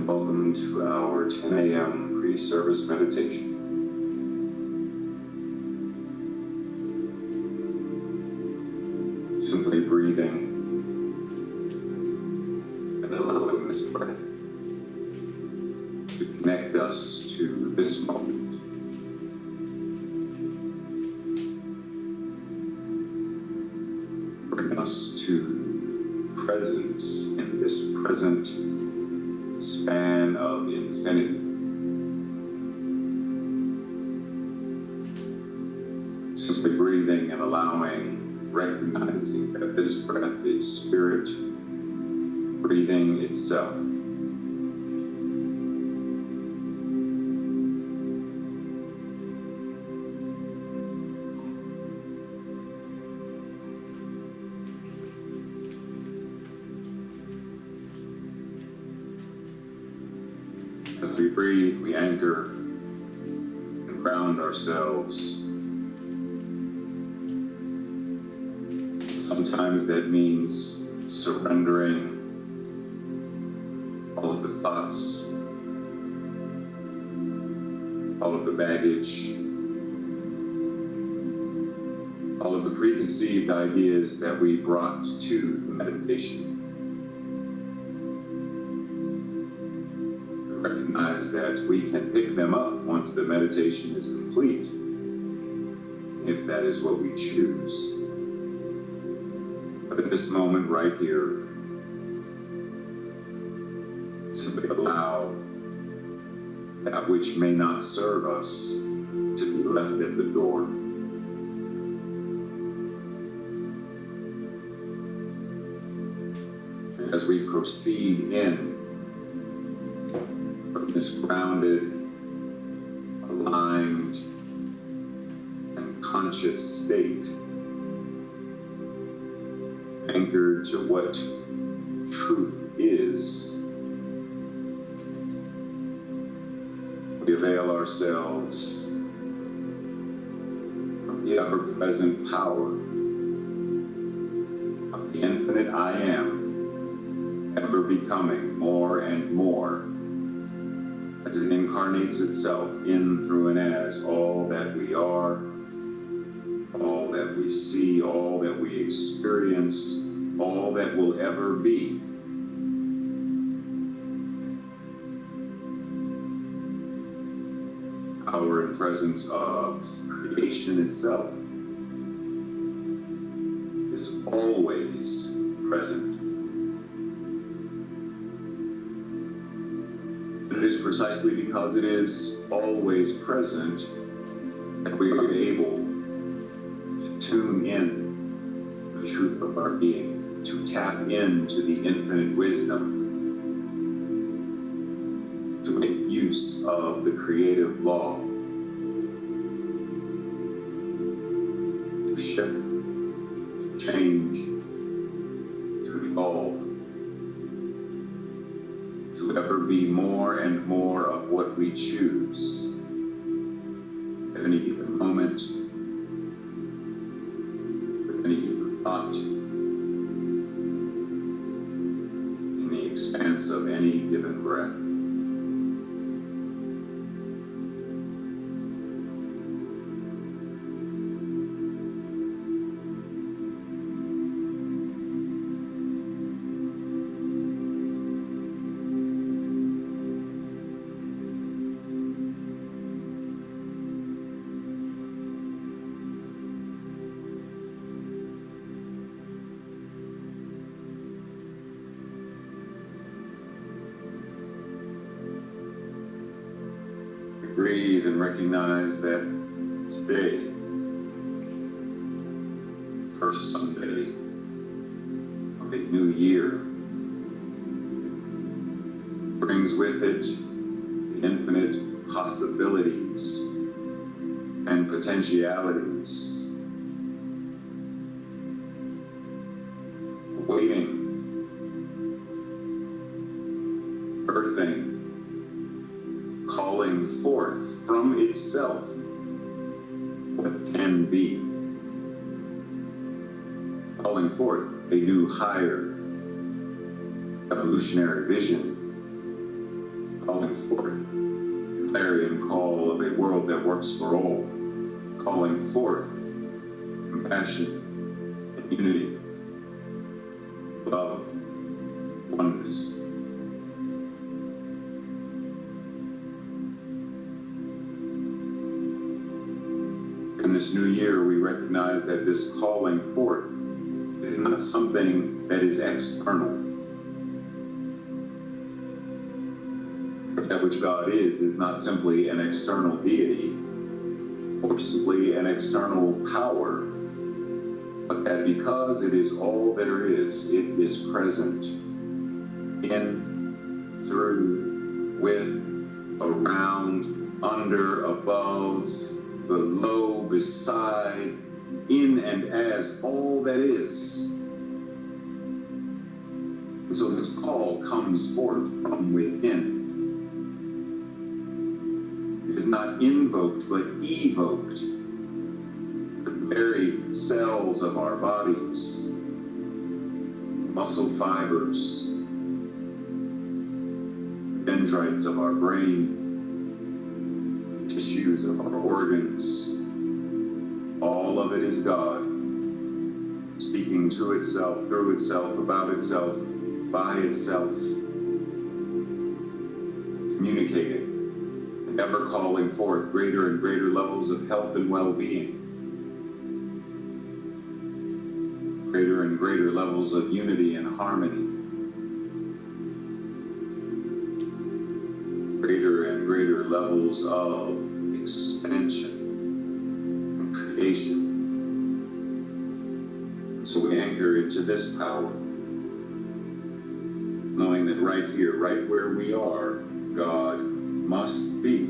Welcome to our 10 a.m. pre-service meditation. Simply breathing and allowing this breath to connect us to this moment. Bring us to presence in this present span of infinity. Simply breathing and allowing, recognizing that this breath is spirit breathing itself. As we breathe, we anchor and ground ourselves. Sometimes that means surrendering all of the thoughts, all of the baggage, all of the preconceived ideas that we brought to the meditation. Recognize that we can pick them up once the meditation is complete, if that is what we choose. But at this moment right here, simply allow that which may not serve us to be left at the door. And as we proceed in from this grounded, aligned, and conscious state, anchored to what truth is, we avail ourselves from the ever-present power of the infinite I Am, ever becoming more and more as it incarnates itself in, through, and as all that we are, all that we see, all that we experience, all that will ever be. Power and presence of creation itself is always present. It is precisely because it is always present that we are able to tune in to the truth of our being, to tap into the infinite wisdom, to make use of the creative law, to shift, to change, to evolve, to ever be more and more of what we choose at any given moment, with any given thought, in the expanse of any given breath. Breathe and recognize that today, first Sunday of a new year, brings with it the infinite possibilities and potentialities waiting, birthing, calling forth from itself what can be, calling forth a new, higher, evolutionary vision, calling forth the clarion call of a world that works for all, calling forth compassion and unity, love, oneness. In this new year, we recognize that this calling forth is not something that is external. That which God is not simply an external deity or simply an external power, but that because it is all there is, it is present in, through, with, around, under, above, below, beside, in and as all that is. And so this call comes forth from within. It is not invoked, but evoked. The very cells of our bodies, muscle fibers, dendrites of our brain, tissues of our organs, all of it is God, speaking to itself, through itself, about itself, by itself, communicating, ever calling forth greater and greater levels of health and well-being, greater and greater levels of unity and harmony, greater and greater levels of expansion and creation. So we anchor into this power, knowing that right here, right where we are, God must be.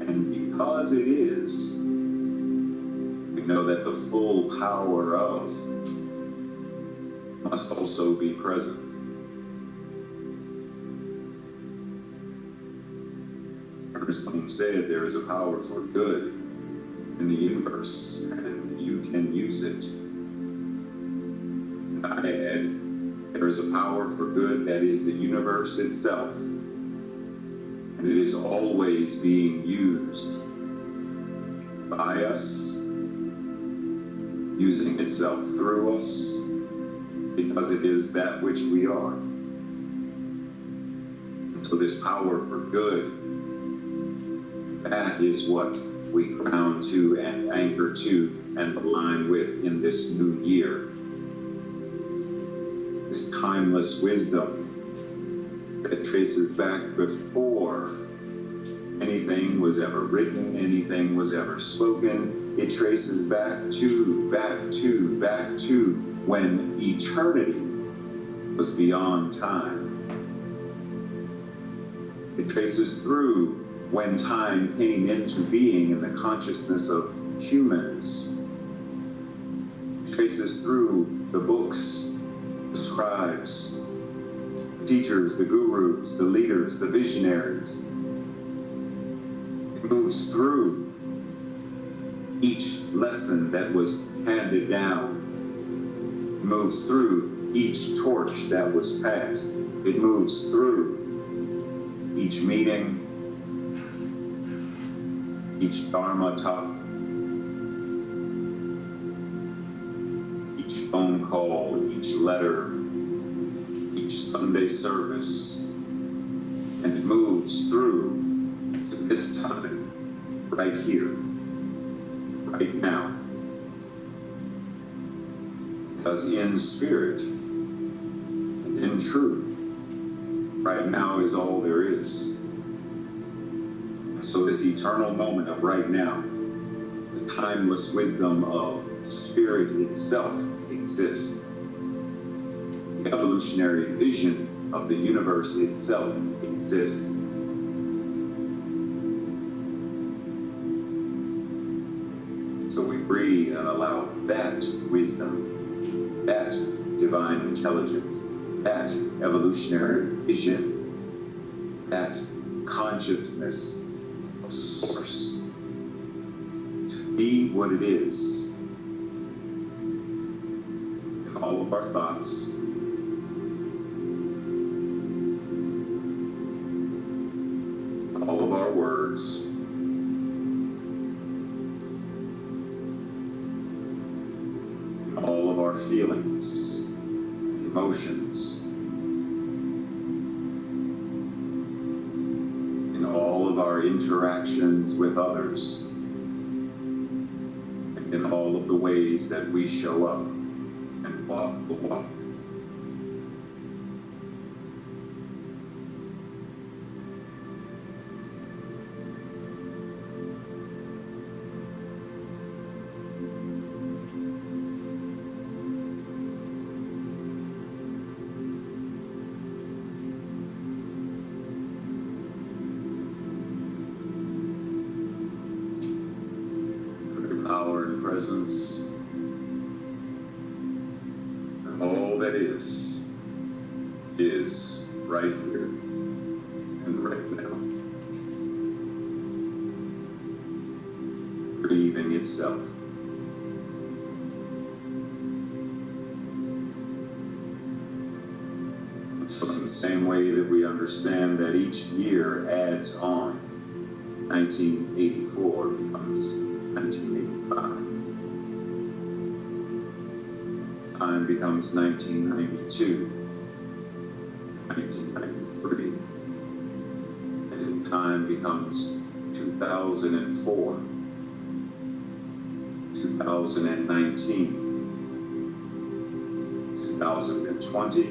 And because it is, we know that the full power of must also be present. Ernest said there is a power for good in the universe, and you can use it. And I add, there is a power for good that is the universe itself, and it is always being used by us, using itself through us, because it is that which we are. And so this power for good, that is what we ground to and anchor to and align with in this new year. This timeless wisdom that traces back before anything was ever written, anything was ever spoken. It traces back to when eternity was beyond time. It traces through when time came into being in the consciousness of humans. It traces through the books, the scribes, the teachers, the gurus, the leaders, the visionaries. It moves through each lesson that was handed down. It moves through each torch that was passed. It moves through each meeting, each Dharma talk, each phone call, each letter, each Sunday service, and it moves through to this time, right here, right now. Because in spirit and in truth, right now is all there is. So this eternal moment of right now, the timeless wisdom of spirit itself exists. The evolutionary vision of the universe itself exists. So we breathe and allow that wisdom, that divine intelligence, that evolutionary vision, that consciousness of source to be what it is in all of our thoughts, words. In all of our feelings, emotions, in all of our interactions with others, and in all of the ways that we show up and walk the walk. Power and presence, and all that is right here and right now, breathing itself. So in the same way that we understand that each year adds on, 1984 becomes 1985. Time becomes 1992, 1993, and time becomes 2004, 2019, 2020,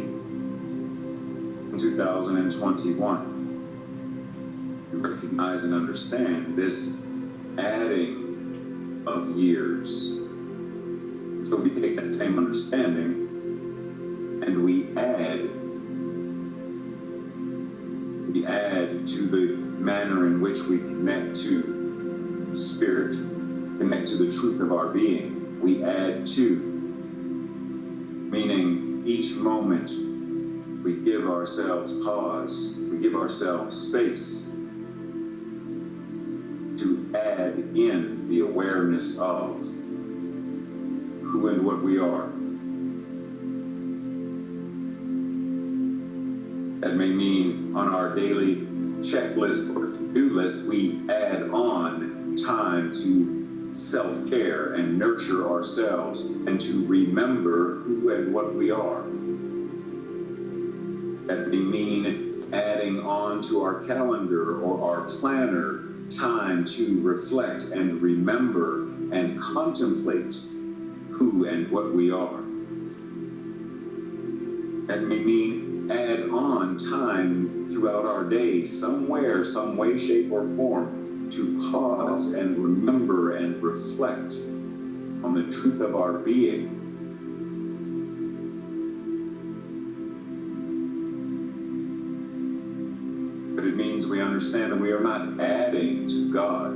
and 2021. You recognize and understand this adding of years. So we take that same understanding and we add to the manner in which we connect to spirit, connect to the truth of our being. We add to, meaning each moment we give ourselves pause, we give ourselves space to add in the awareness of who and what we are. That may mean on our daily checklist or to-do list, we add on time to self-care and nurture ourselves and to remember who and what we are. That may mean adding on to our calendar or our planner time to reflect and remember and contemplate who and what we are. That may mean add on time throughout our day, somewhere, some way, shape, or form, to pause and remember and reflect on the truth of our being. But it means we understand that we are not adding to God.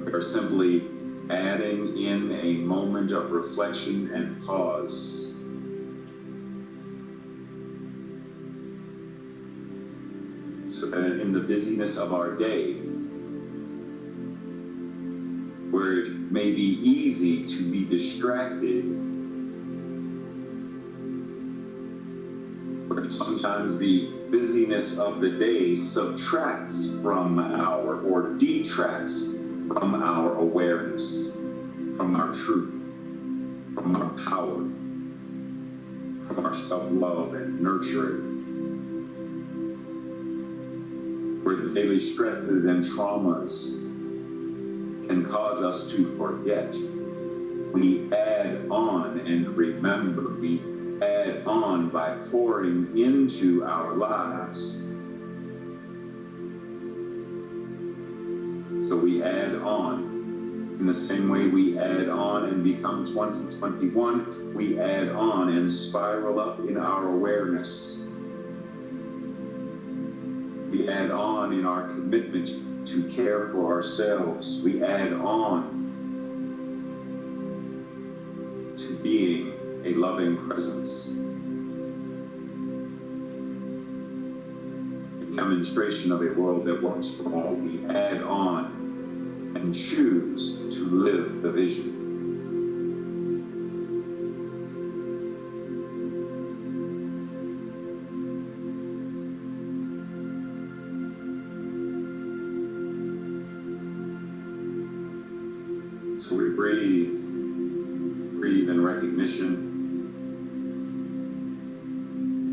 We are simply adding in a moment of reflection and pause. So that in the busyness of our day, where it may be easy to be distracted, where sometimes the busyness of the day subtracts from our or detracts from our awareness, from our truth, from our power, from our self-love and nurturing. Where the daily stresses and traumas can cause us to forget, we add on and remember. We add on by pouring into our lives. So we add on. In the same way we add on and become 2021, we add on and spiral up in our awareness. We add on in our commitment to care for ourselves. We add on to being a loving presence. A demonstration of a world that works for all. We add on and choose to live the vision. breathe. Breathe in recognition.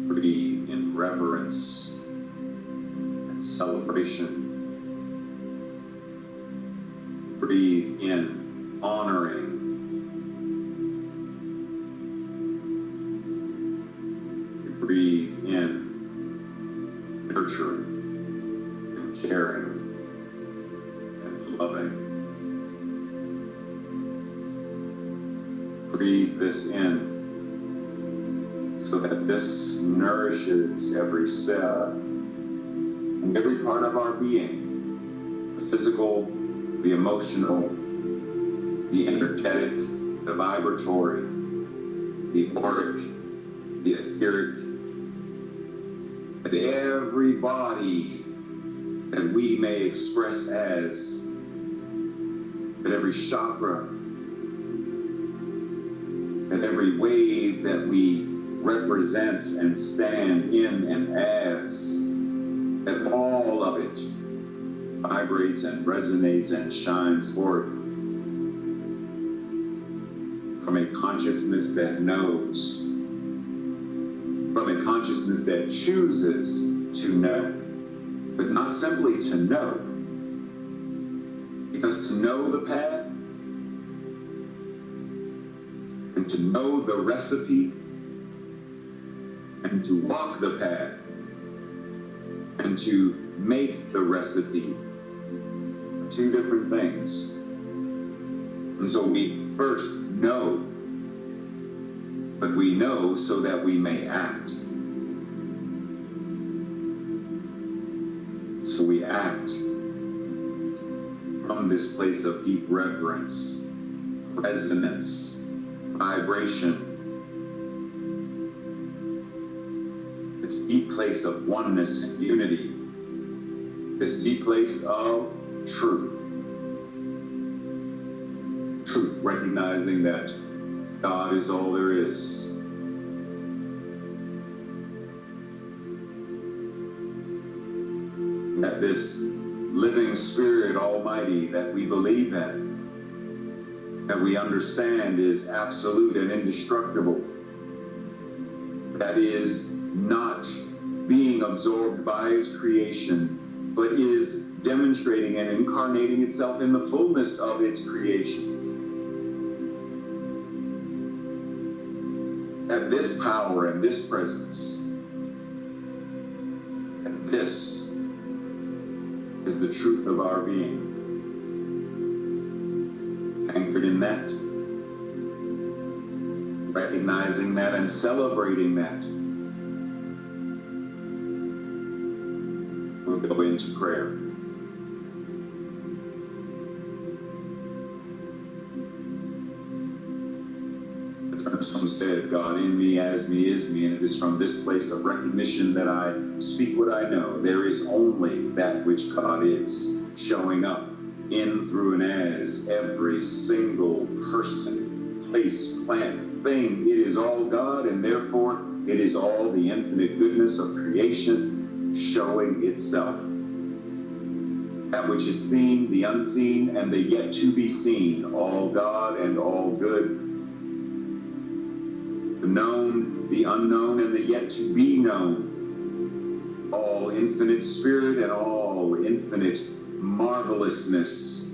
Breathe in reverence and celebration. Breathe in honoring. Breathe in nurturing and caring and loving. Breathe this in so that this nourishes every cell and every part of our being, the physical, the emotional, the energetic, the vibratory, the auric, the etheric, and every body that we may express as, that every chakra, that every wave that we represent and stand in and as, that all of it vibrates and resonates and shines forth from a consciousness that knows, from a consciousness that chooses to know, but not simply to know, because to know the path and to know the recipe and to walk the path and to make the recipe are two different things. And so we first know, but we know so that we may act. So we act from this place of deep reverence, resonance, vibration, this deep place of oneness and unity, this deep place of truth. Truth, recognizing that God is all there is. That this living Spirit Almighty that we believe in, that we understand is absolute and indestructible, that is not being absorbed by its creation, but is demonstrating and incarnating itself in the fullness of its creation. That this power and this presence, and this is the truth of our being. Anchored in that, recognizing that and celebrating that, we'll go into prayer. Some said, God in me, as me, is me, and it is from this place of recognition that I speak what I know. There is only that which God is, showing up in, through, and as every single person, place, plant, thing. It is all God, and therefore it is all the infinite goodness of creation showing itself. That which is seen, the unseen, and the yet to be seen, all God and all good. The known, the unknown, and the yet to be known, all infinite spirit and all infinite marvelousness,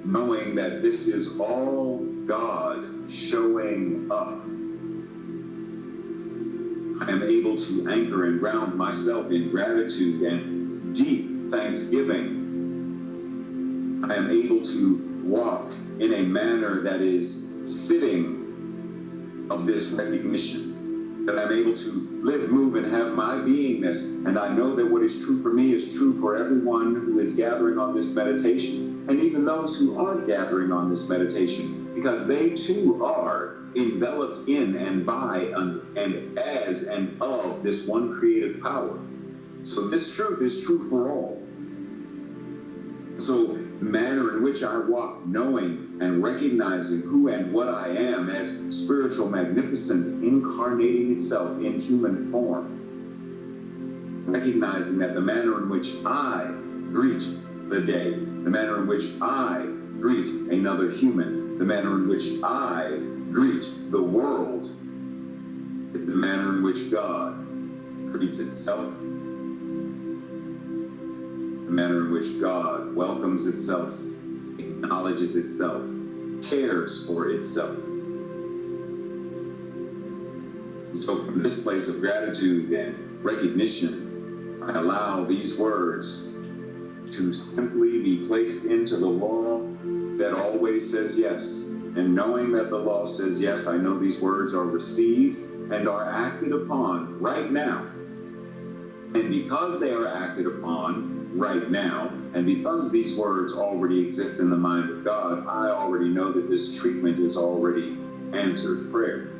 knowing that this is all God showing up. I am able to anchor and ground myself in gratitude and deep thanksgiving. I am able to walk in a manner that is fitting of this recognition, that I'm able to live, move, and have my beingness. And I know that what is true for me is true for everyone who is gathering on this meditation, and even those who aren't gathering on this meditation, because they too are enveloped in and by and as and of this one creative power. So this truth is true for all. So the manner in which I walk, knowing and recognizing who and what I am as spiritual magnificence incarnating itself in human form, recognizing that the manner in which I greet the day, the manner in which I greet another human, the manner in which I greet the world, is the manner in which God greets itself, the manner in which God welcomes itself, acknowledges itself, cares for itself. And so from this place of gratitude and recognition, I allow these words to simply be placed into the law that always says yes. And knowing that the law says yes, I know these words are received and are acted upon right now. And because they are acted upon right now, and because these words already exist in the mind of God, I already know that this treatment is already answered prayer.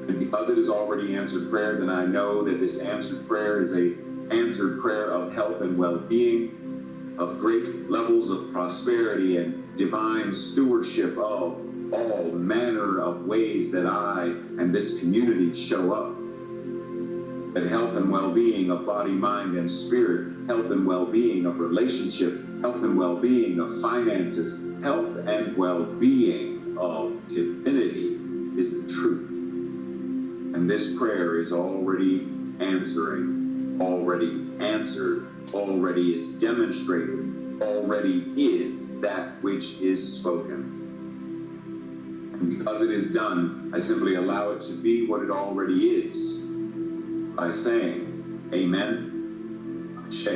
And because it is already answered prayer, then I know that this answered prayer is an answered prayer of health and well-being, of great levels of prosperity and divine stewardship of all manner of ways that I and this community show up. That health and well-being of body, mind, and spirit, health and well-being of relationship, health and well-being of finances, health and well-being of divinity is the truth. And this prayer is already answering, already answered, already is demonstrated, already is that which is spoken. And because it is done, I simply allow it to be what it already is by saying, Amen, Ashe,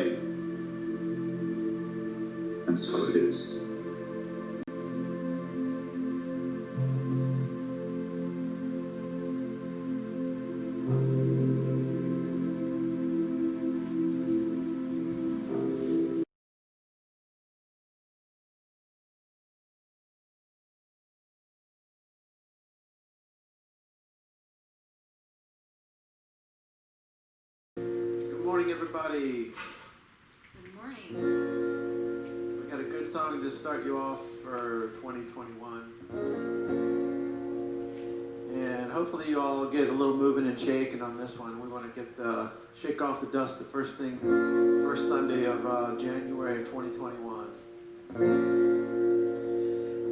and so it is. Good morning, everybody. Good morning. We got a good song to start you off for 2021. And hopefully you all get a little moving and shaking on this one. We want to shake off the dust the first Sunday of January of 2021.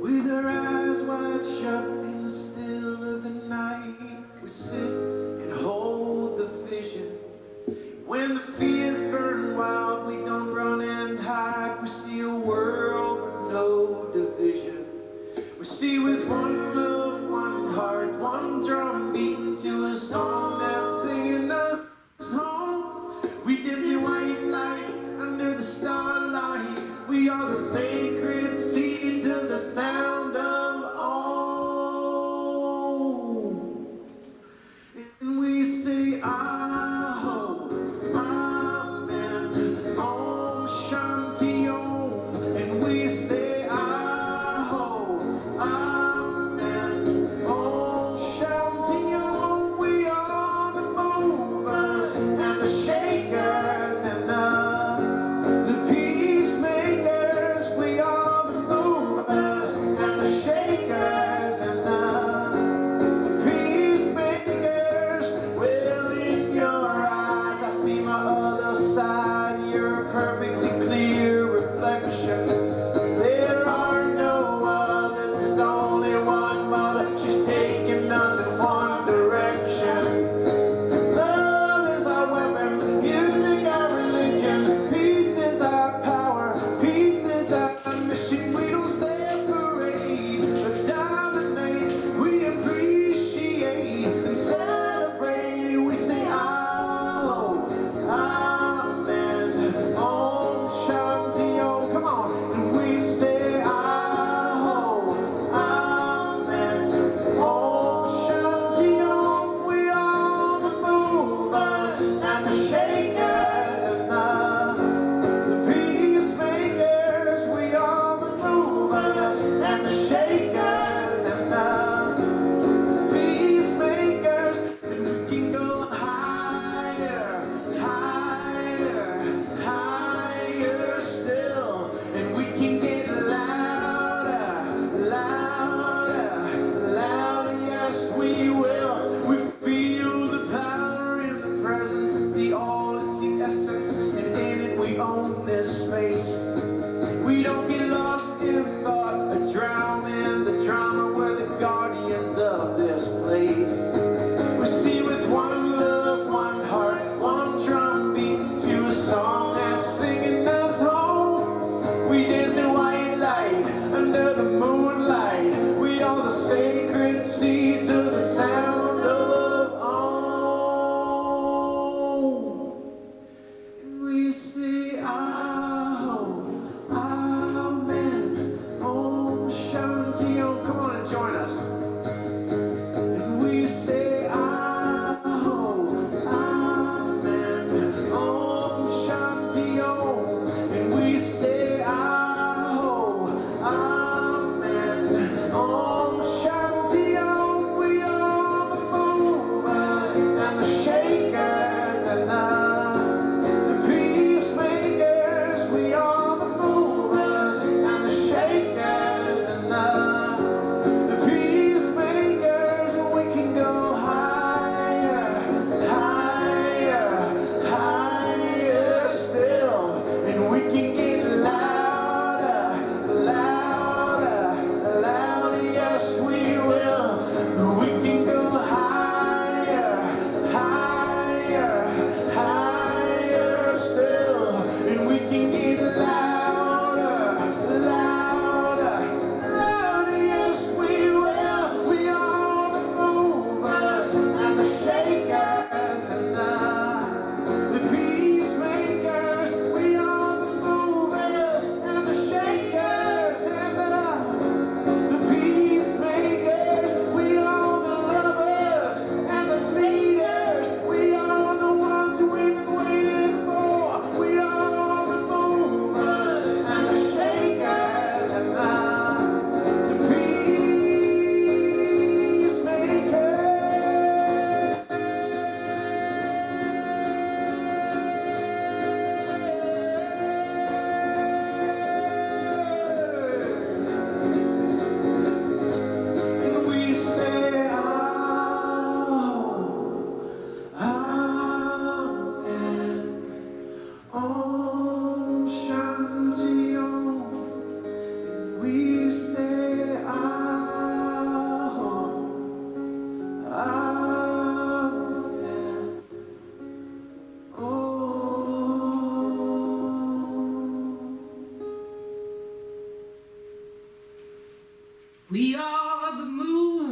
With our eyes wide shut in the still of the night, we sit and hold the vision. When the fears burn wild, we don't run and hide. We see a world with no division. We see with one love, one heart, one drum beat to a song that's singing us home. We dance in white light under the starlight. We are the sacred seeds of the sound of Om.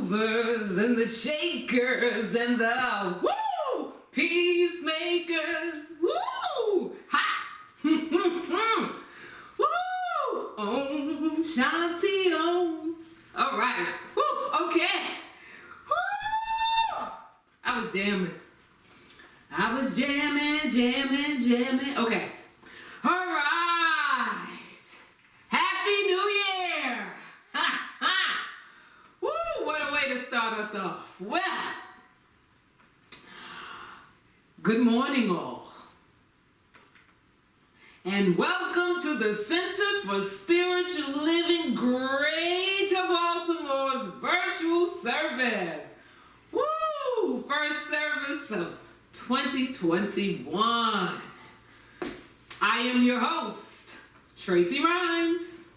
movers and the shakers and the woo peacemakers. Woo! Ha! Woo! Om Shanti Om. All right. Woo! Okay. Woo! I was jamming. Jamming. Okay. All right. Happy New Year. Ha ha. Woo! What a way to start us off. Well, good morning, all. And welcome to the Center for Spiritual Living Greater Baltimore's virtual service. Woo! First service of 2021. I am your host, Tracy Rhymes.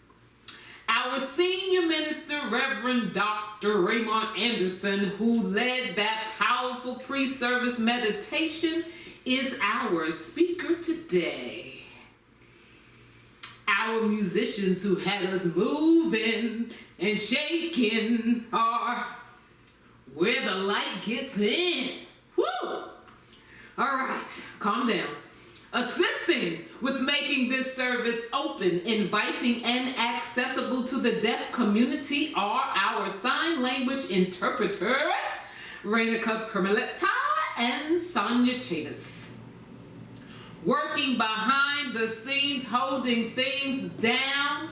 Our senior minister, Reverend Dr. Raymont Anderson, who led that powerful pre-service meditation, is our speaker today. Our musicians who had us moving and shaking are where the light gets in. Woo! All right, calm down. Assisting with making this service open, inviting, and accessible to the deaf community are our sign language interpreters, Renica Permaletta and Sonia Chavis. Working behind the scenes, holding things down,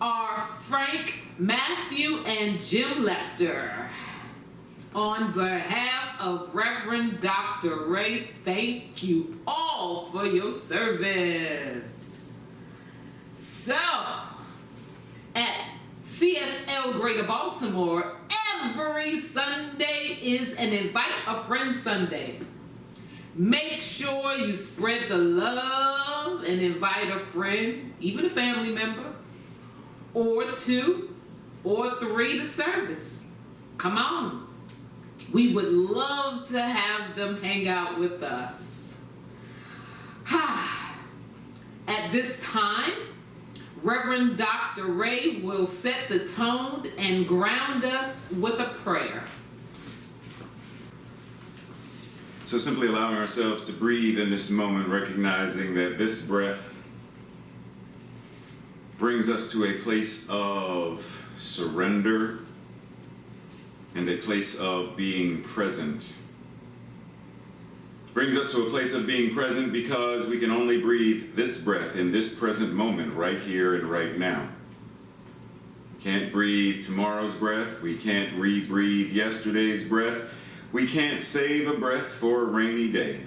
are Frank, Matthew, and Jim Lefter. On behalf of Reverend Dr. Ray, thank you all for your service. So, at CSL Greater Baltimore, every Sunday is an Invite a Friend Sunday. Make sure you spread the love and invite a friend, even a family member, or two, or three to service. Come on. We would love to have them hang out with us. At this time, Reverend Dr. Ray will set the tone and ground us with a prayer. So simply allowing ourselves to breathe in this moment, recognizing that this breath brings us to a place of surrender and a place of being present. Brings us to a place of being present because we can only breathe this breath in this present moment, right here and right now. We can't breathe tomorrow's breath. We can't rebreathe yesterday's breath. We can't save a breath for a rainy day.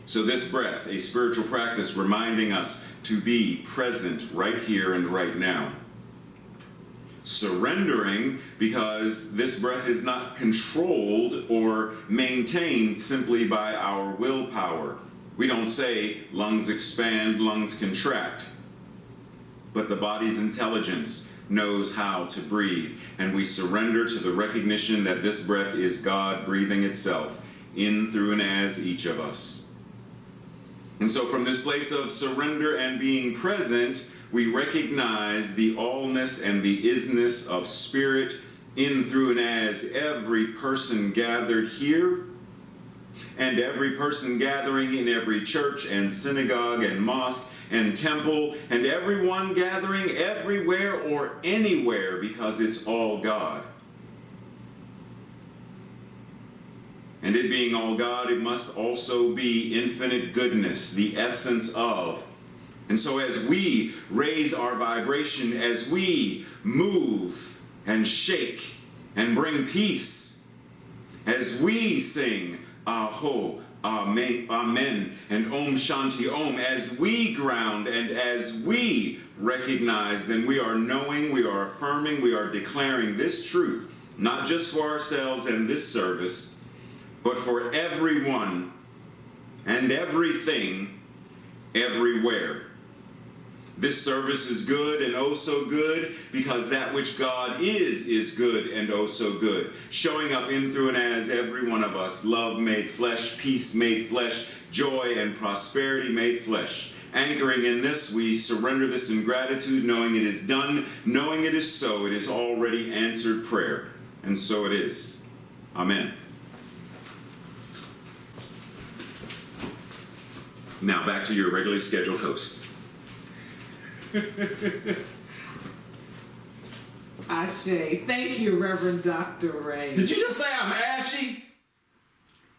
So this breath, a spiritual practice reminding us to be present right here and right now. Surrendering because this breath is not controlled or maintained simply by our willpower. We don't say lungs expand, lungs contract. But the body's intelligence knows how to breathe, and we surrender to the recognition that this breath is God breathing itself in, through, and as each of us. And so from this place of surrender and being present, we recognize the allness and the isness of Spirit in, through, and as every person gathered here, and every person gathering in every church and synagogue and mosque and temple, and everyone gathering everywhere or anywhere, because it's all God. And it being all God, it must also be infinite goodness, the essence of. And so as we raise our vibration, as we move and shake and bring peace, as we sing Aho, Amen, Amen, and Om Shanti Om, as we ground and as we recognize, then we are knowing, we are affirming, we are declaring this truth, not just for ourselves and this service, but for everyone and everything, everywhere. This service is good and oh so good because that which God is good and oh so good. Showing up in, through, and as every one of us. Love made flesh, peace made flesh, joy and prosperity made flesh. Anchoring in this, we surrender this in gratitude, knowing it is done, knowing it is so. It is already answered prayer. and so it is. Amen. Now back to your regularly scheduled host. Ashe. Thank you, Reverend Dr. Ray. Did you just say I'm ashy?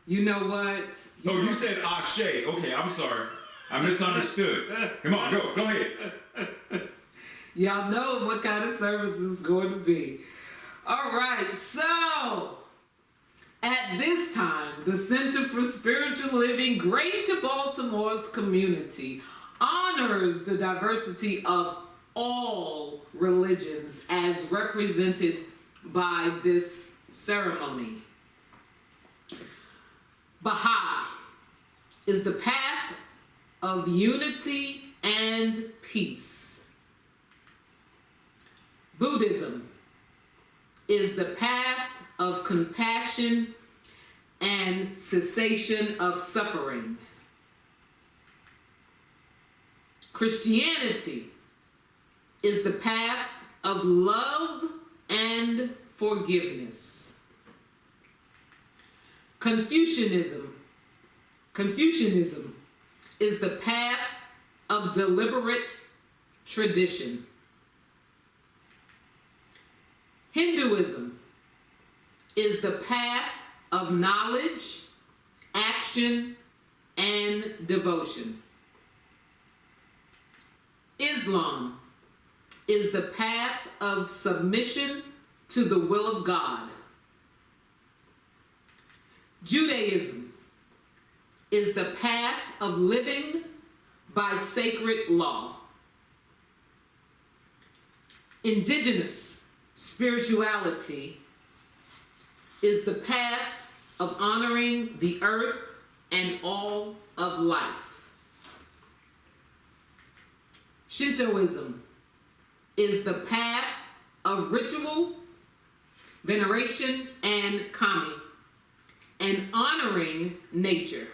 You know what? Oh, you said ashe. Okay, I'm sorry. I misunderstood. Come on, go ahead. Y'all know what kind of service this is going to be. All right, so at this time, the Center for Spiritual Living Greater Baltimore's community honors the diversity of all religions as represented by this ceremony. Baha'i is the path of unity and peace. Buddhism is the path of compassion and cessation of suffering. Christianity is the path of love and forgiveness. Confucianism is the path of deliberate tradition. Hinduism is the path of knowledge, action, and devotion. Islam is the path of submission to the will of God. Judaism is the path of living by sacred law. Indigenous spirituality is the path of honoring the earth and all of life. Shintoism is the path of ritual, veneration, and kami, and honoring nature.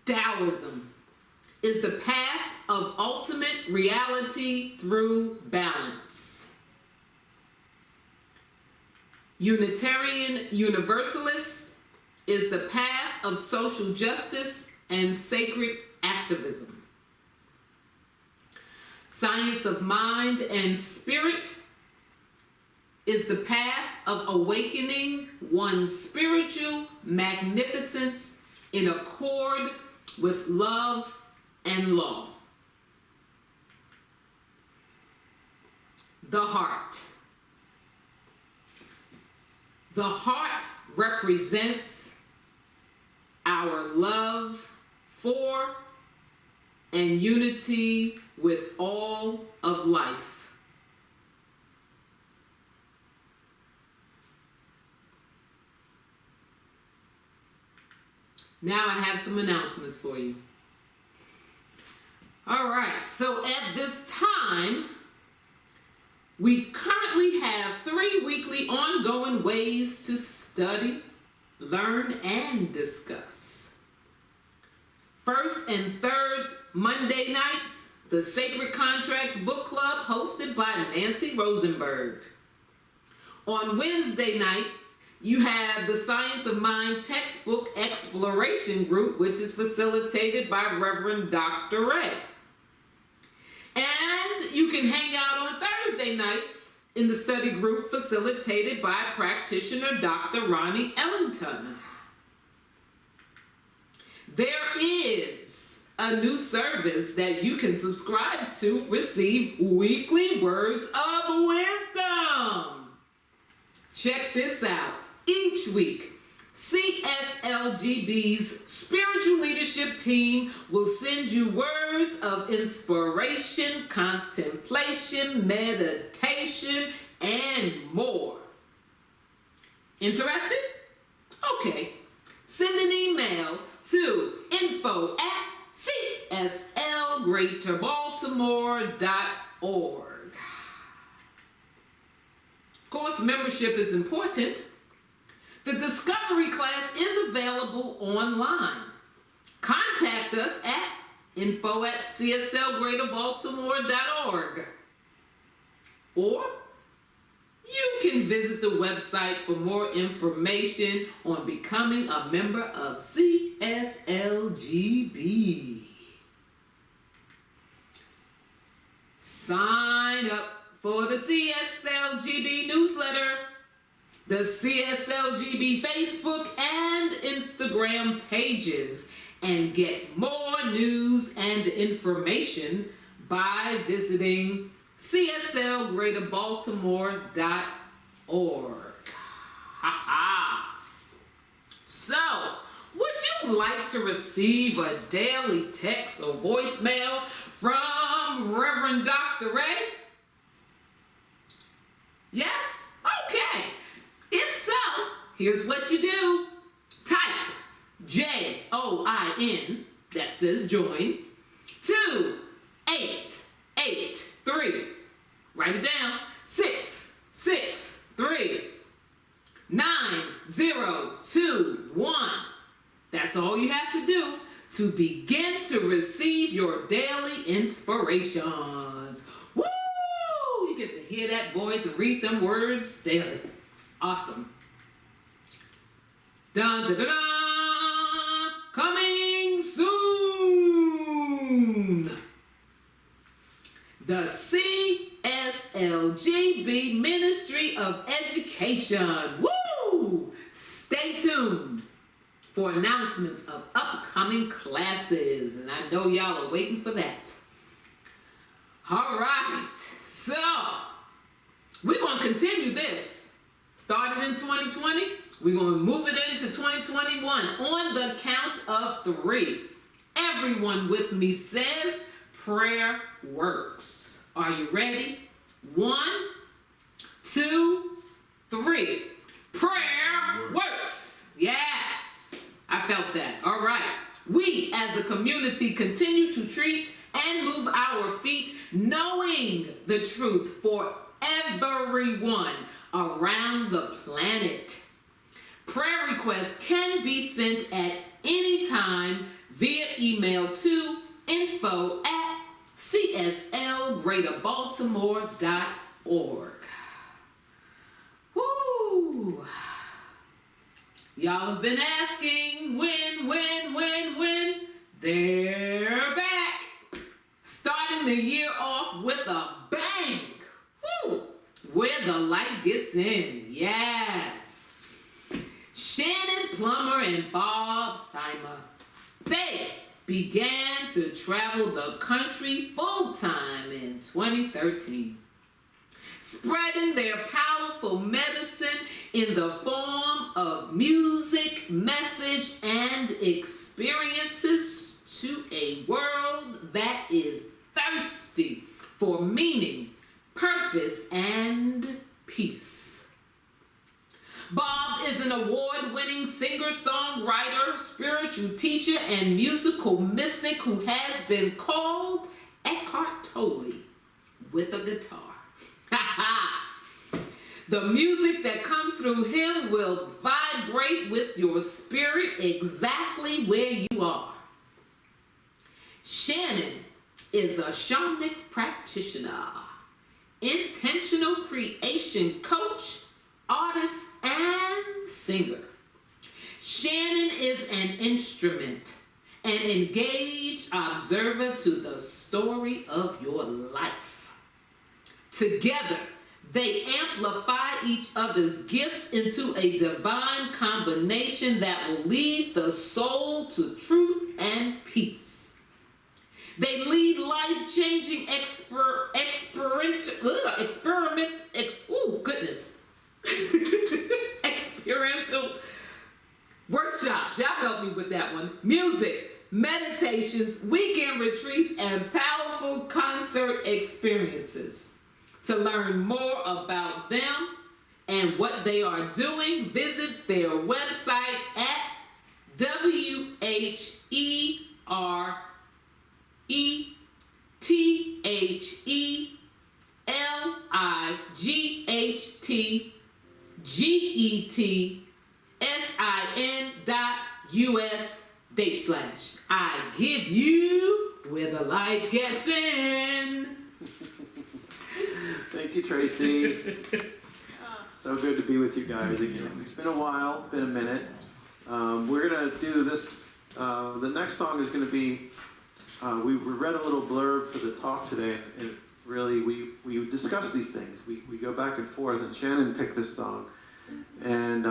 Taoism is the path of ultimate reality through balance. Unitarian Universalist is the path of social justice and sacred activism. Science of mind and spirit is the path of awakening one's spiritual magnificence in accord with love and law. The heart. The heart represents our love for and unity with all of life. Now I have some announcements for you. All right, so at this time, we currently have 3 weekly ongoing ways to study, learn, and discuss. First and third Monday nights, the Sacred Contracts Book Club hosted by Nancy Rosenberg. On Wednesday nights, you have the Science of Mind Textbook Exploration Group, which is facilitated by Reverend Dr. Ray. And you can hang out on Thursday nights in the study group facilitated by practitioner Dr. Ronnie Ellington. There is a new service that you can subscribe to receive weekly words of wisdom. Check this out. Each week, CSLGB's spiritual leadership team will send you words of inspiration, contemplation, meditation, and more. Interested? Okay. Send an email to info@cslgreaterbaltimore.org. Of course, membership is important. The Discovery class is available online. Contact us at info@cslgreaterbaltimore.org. Or can visit the website for more information on becoming a member of CSLGB. Sign up for the CSLGB newsletter, the CSLGB Facebook and Instagram pages, and get more news and information by visiting cslgreaterbaltimore.org. So, would you like to receive a daily text or voicemail from Reverend Dr. Ray? Yes? Okay. If so, here's what you do. Type JOIN, that says join, 2883. Write it down. 663 9021. That's all you have to do to begin to receive your daily inspirations. Woo! You get to hear that voice and read them words daily. Awesome. Dun dun dun dun! Coming soon! The CSLGB Ministry of Education. Woo! Stay tuned for announcements of upcoming classes, and I know y'all are waiting for that. All right, so we're going to continue this. Started in 2020, we're going to move it into 2021 on the count of 3. Everyone with me says prayer works. Are you ready? 1, 2, 3. Prayer works. Yes, I felt that. All right. We as a community continue to treat and move our feet, knowing the truth for everyone around the planet. Prayer requests can be sent at any time via email to info@cslgreaterbaltimore.org. Woo! Y'all have been asking when. They're back. Starting the year off with a bang. Woo! Where the light gets in. Yes. Shannon Plummer and Bob Sima. They began to travel the country full-time in 2013. Spreading their powerful medicine in the form of music, message, and experiences to a world that is thirsty for meaning, purpose, and peace. Bob is an award-winning singer-songwriter, spiritual teacher, and musical mystic who has been called Eckhart Tolle with a guitar. The music that comes through him will vibrate with your spirit exactly where you are. Shannon is a shamanic practitioner, intentional creation coach, artist, and singer. Shannon is an instrument, an engaged observer to the story of your life. Together, they amplify each other's gifts into a divine combination that will lead the soul to truth and peace. They lead life-changing experimental workshops. Y'all help me with that one. Music, meditations, weekend retreats, and powerful concert experiences. To learn more about them and what they are doing, visit their website at WHERElightgetsin.us/ I give you where the light gets in. Thank you, Tracy. So be with you guys again. It's been a while, been a minute. We're going to do this. The next song is going to be, we read a little blurb for the talk today, and really we discuss these things. We go back and forth, and Shannon picked this song. And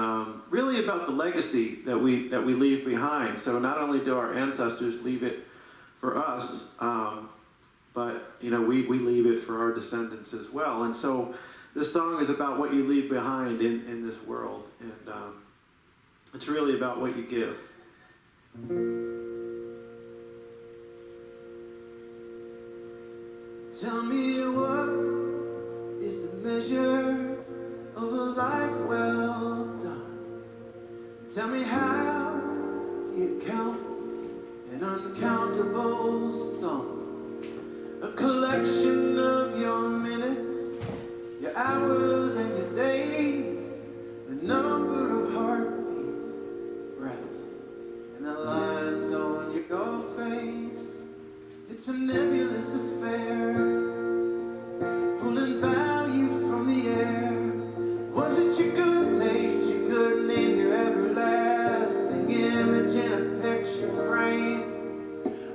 really about the legacy that we leave behind. So not only do our ancestors leave it for us, but we leave it for our descendants as well. And so this song is about what you leave behind in this world, and it's really about what you give. Tell me what is the measure of a life well done? Tell me how do you count an uncountable sum? A collection of your minutes, your hours and your days, the number of heartbeats, breaths, and the lines on your face. It's a nebulous affair, pulling value from the air. Was it your good taste, your good name, your everlasting image in a picture frame?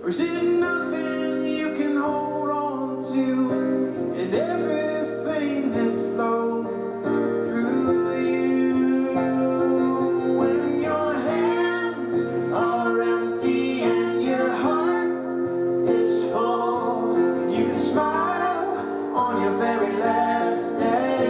Or is it nothing you can hold on to, and everything that flows through you? When your hands are empty and your heart is full, you can smile on your very last day.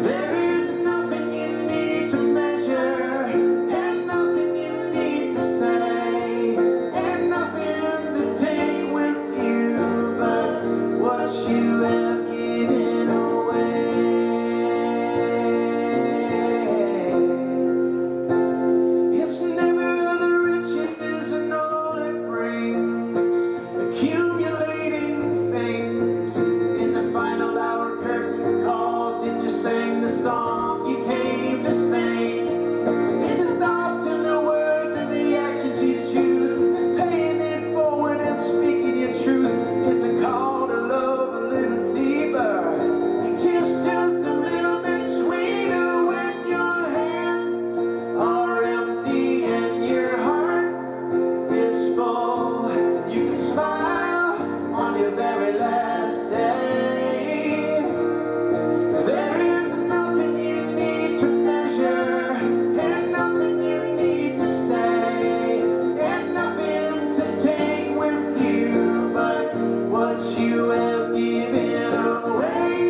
There is nothing you need to measure, and nothing you need to say, and nothing to take with you but what you have given away. It's never the riches and all it brings, accumulating things. In the final hour curtain call, did you sing the song you came to sing? It's the thoughts and the words and the actions you choose. It's paying it forward and speaking your truth. It's a call to love a little deeper, and kiss just a little bit sweeter. When your hands are empty and your heart is full, you can smile on your very last day. There is nothing you need to measure, and nothing you need to say, and nothing to take with you but what you have given away.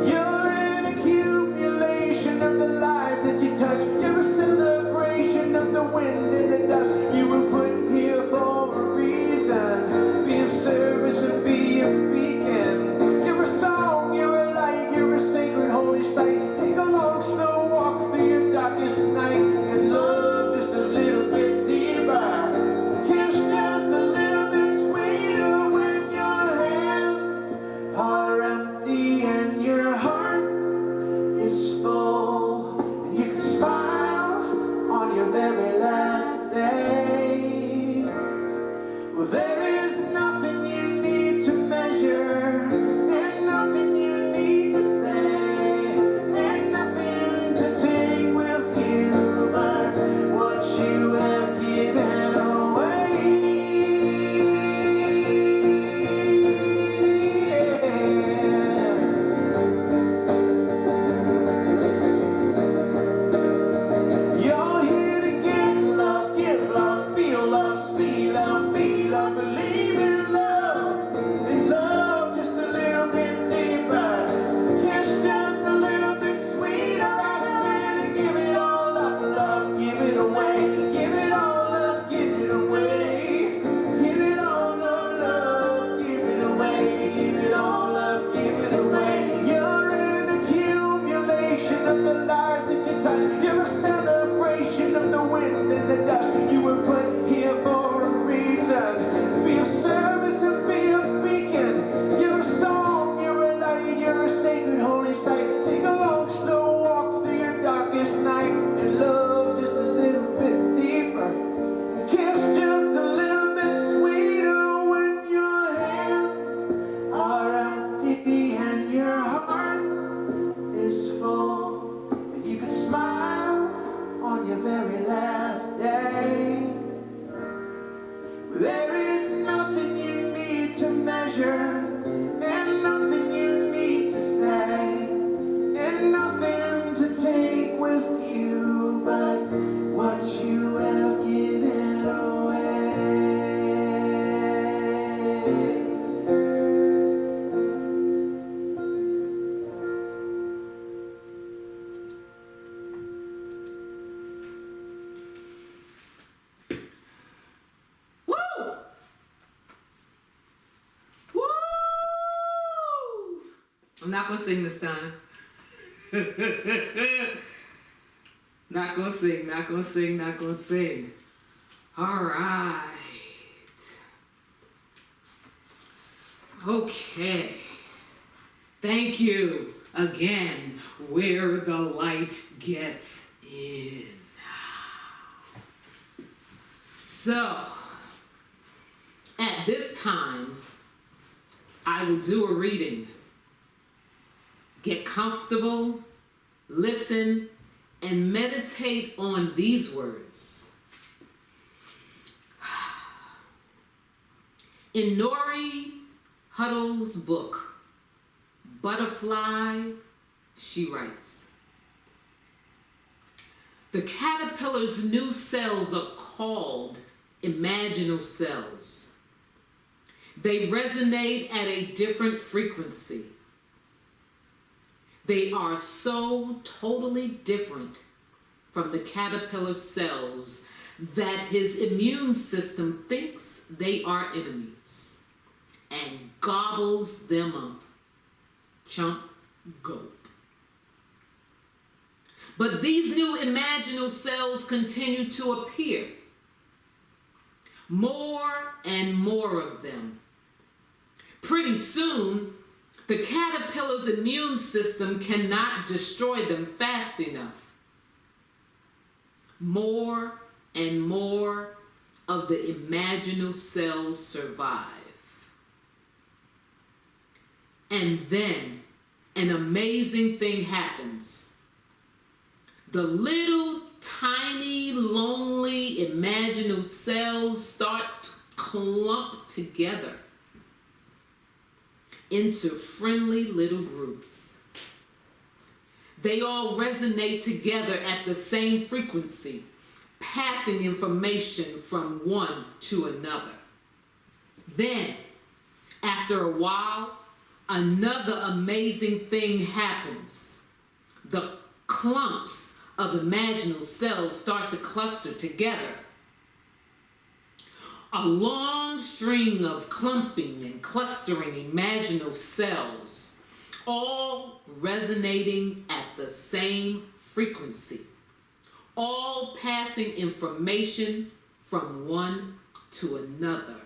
You're an accumulation of the life that you touch. You're a celebration of the wind and the dust. You were put here for a reason. Be of service and be a beacon. You're a song, you're a light, you're a sacred holy sight. Take a long slow walk through your darkest night, and love just a little bit deeper. Kiss just a little bit sweeter. When your hands are empty and your heart is full, and you can smile on your very last day. Well, there is nothing you need to measure, and nothing you need to say, and nothing to take with you but what you have given away. You're here to give There is nothing you need to measure, and nothing you need to say, and nothing to take with you but what you have given away. Woo! Woo! I'm not gonna sing this time. Not gonna sing, not gonna sing, not gonna sing. All right. Okay. Thank you again. Where the light gets in. So, at this time, I will do a reading. Get comfortable, listen, and meditate on these words. In Nori Huddle's book, Butterfly, she writes, the caterpillar's new cells are called imaginal cells. They resonate at a different frequency. They are so totally different from the caterpillar cells that his immune system thinks they are enemies and gobbles them up. Chomp, gulp. But these new imaginal cells continue to appear. More and more of them. Pretty soon, the caterpillar's immune system cannot destroy them fast enough. More and more of the imaginal cells survive. And then an amazing thing happens. The little tiny, lonely, imaginal cells start to clump together into friendly little groups. They all resonate together at the same frequency, passing information from one to another. Then, after a while, another amazing thing happens. The clumps of imaginal cells start to cluster together. A long string of clumping and clustering imaginal cells, all resonating at the same frequency, all passing information from one to another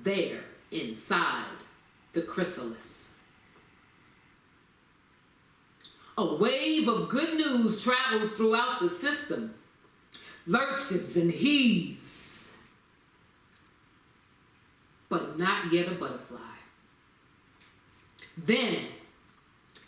there inside the chrysalis. A wave of good news travels throughout the system, lurches and heaves, but not yet a butterfly. Then,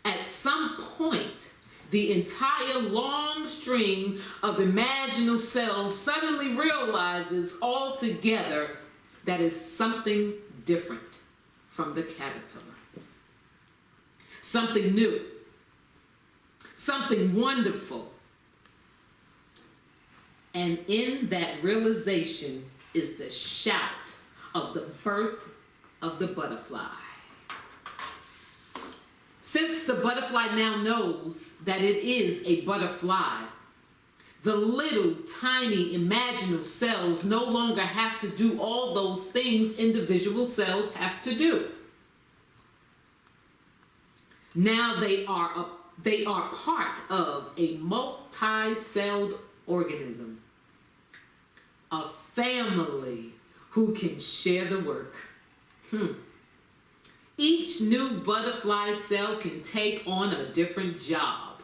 at some point, the entire long string of imaginal cells suddenly realizes altogether that is something different from the caterpillar. Something new. Something wonderful. And in that realization is the shout of the birth of the butterfly. Since the butterfly now knows that it is a butterfly, the little tiny imaginal cells no longer have to do all those things individual cells have to do. Now they are part of a multi-celled organism, a family who can share the work. Each new butterfly cell can take on a different job.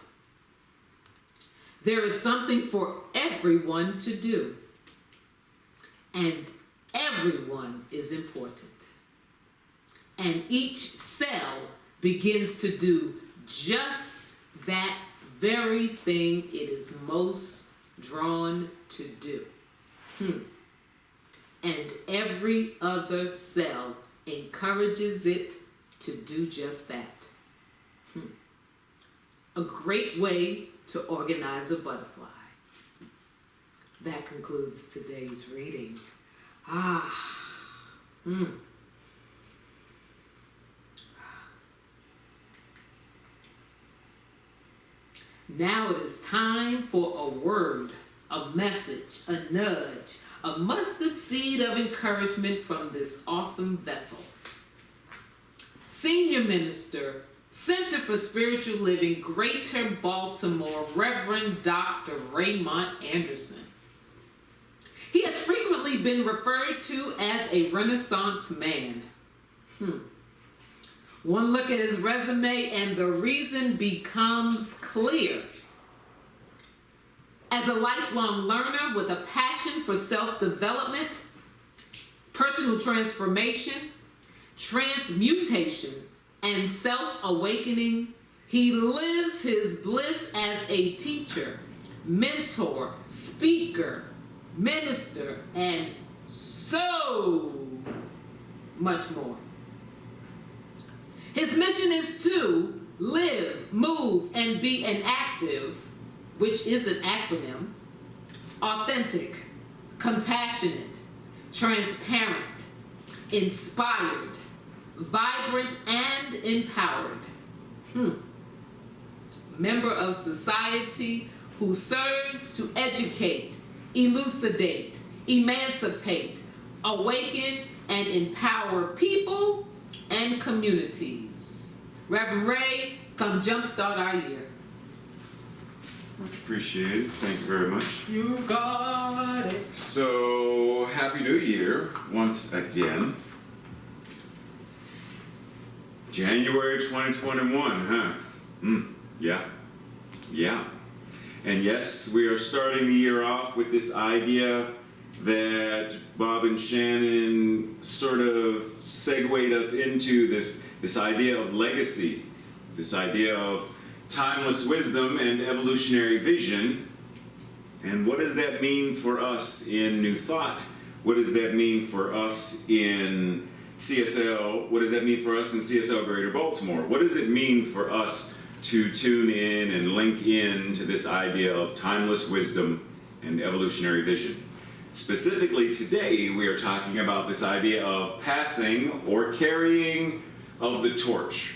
There is something for everyone to do, and everyone is important. And each cell begins to do just that very thing it is most drawn to do. and every other cell encourages it to do just that. A great way to organize a butterfly. That concludes today's reading. Now it is time for a word, a message, a nudge, a mustard seed of encouragement from this awesome vessel. Senior Minister, Center for Spiritual Living, Greater Baltimore, Reverend Dr. Raymont Anderson. He has frequently been referred to as a Renaissance man. One look at his resume and the reason becomes clear. As a lifelong learner with a passion for self-development, personal transformation, transmutation, and self-awakening, he lives his bliss as a teacher, mentor, speaker, minister, and so much more. His mission is to live, move, and be an active, which is an acronym, authentic, compassionate, transparent, inspired, vibrant, and empowered. Member of society who serves to educate, elucidate, emancipate, awaken, and empower people and communities. Reverend Ray, come jumpstart our year. Much appreciated. Thank you very much. You got it. So, Happy New Year once again. January 2021, huh? Yeah. And yes, we are starting the year off with this idea that Bob and Shannon sort of segued us into this idea of legacy, this idea of timeless wisdom and evolutionary vision. And what does that mean for us in New Thought? What does that mean for us in CSL? What does that mean for us in CSL Greater Baltimore? What does it mean for us to tune in and link in to this idea of timeless wisdom and evolutionary vision? Specifically today, we are talking about this idea of passing or carrying of the torch.